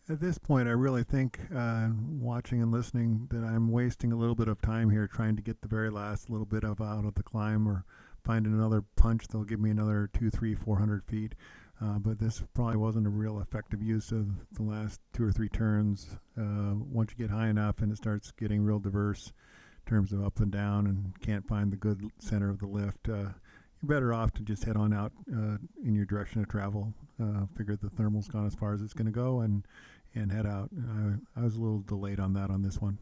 At this point, I really think, watching and listening, that I'm wasting a little bit of time here trying to get the very last little bit of out of the climb, or finding another punch that'll give me another 2, 3, 400 feet. But this probably wasn't a real effective use of the last 2 or 3 turns. Once you get high enough and it starts getting real diverse in terms of up and down, and can't find the good center of the lift, you're better off to just head on out in your direction of travel. Figure the thermal's gone as far as it's going to go, and head out. I was a little delayed on that on this one.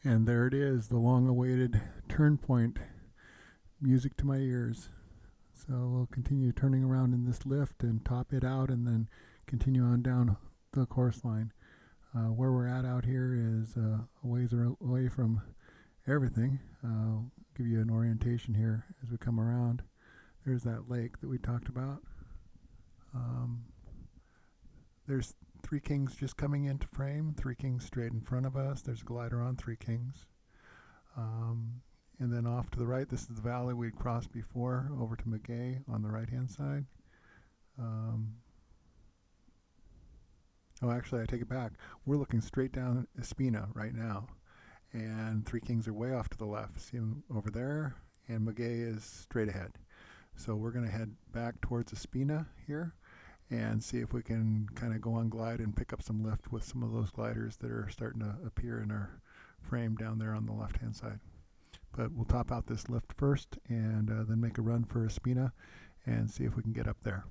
And there it is, the long-awaited turn point. Music to my ears. So we'll continue turning around in this lift and top it out and then continue on down the course line. Where we're at out here is a ways away from everything. I'll give you an orientation here as we come around. There's that lake that we talked about. There's Three Kings just coming into frame. Three Kings straight in front of us. There's a glider on Three Kings. And then off to the right, this is the valley we'd crossed before, over to Maguey on the right-hand side. Oh, actually, I take it back. We're looking straight down Espina right now. And Three Kings are way off to the left. See them over there? And Maguey is straight ahead. So we're going to head back towards Espina here and see if we can kind of go on glide and pick up some lift with some of those gliders that are starting to appear in our frame down there on the left-hand side. But we'll top out this lift first and then make a run for Espina and see if we can get up there.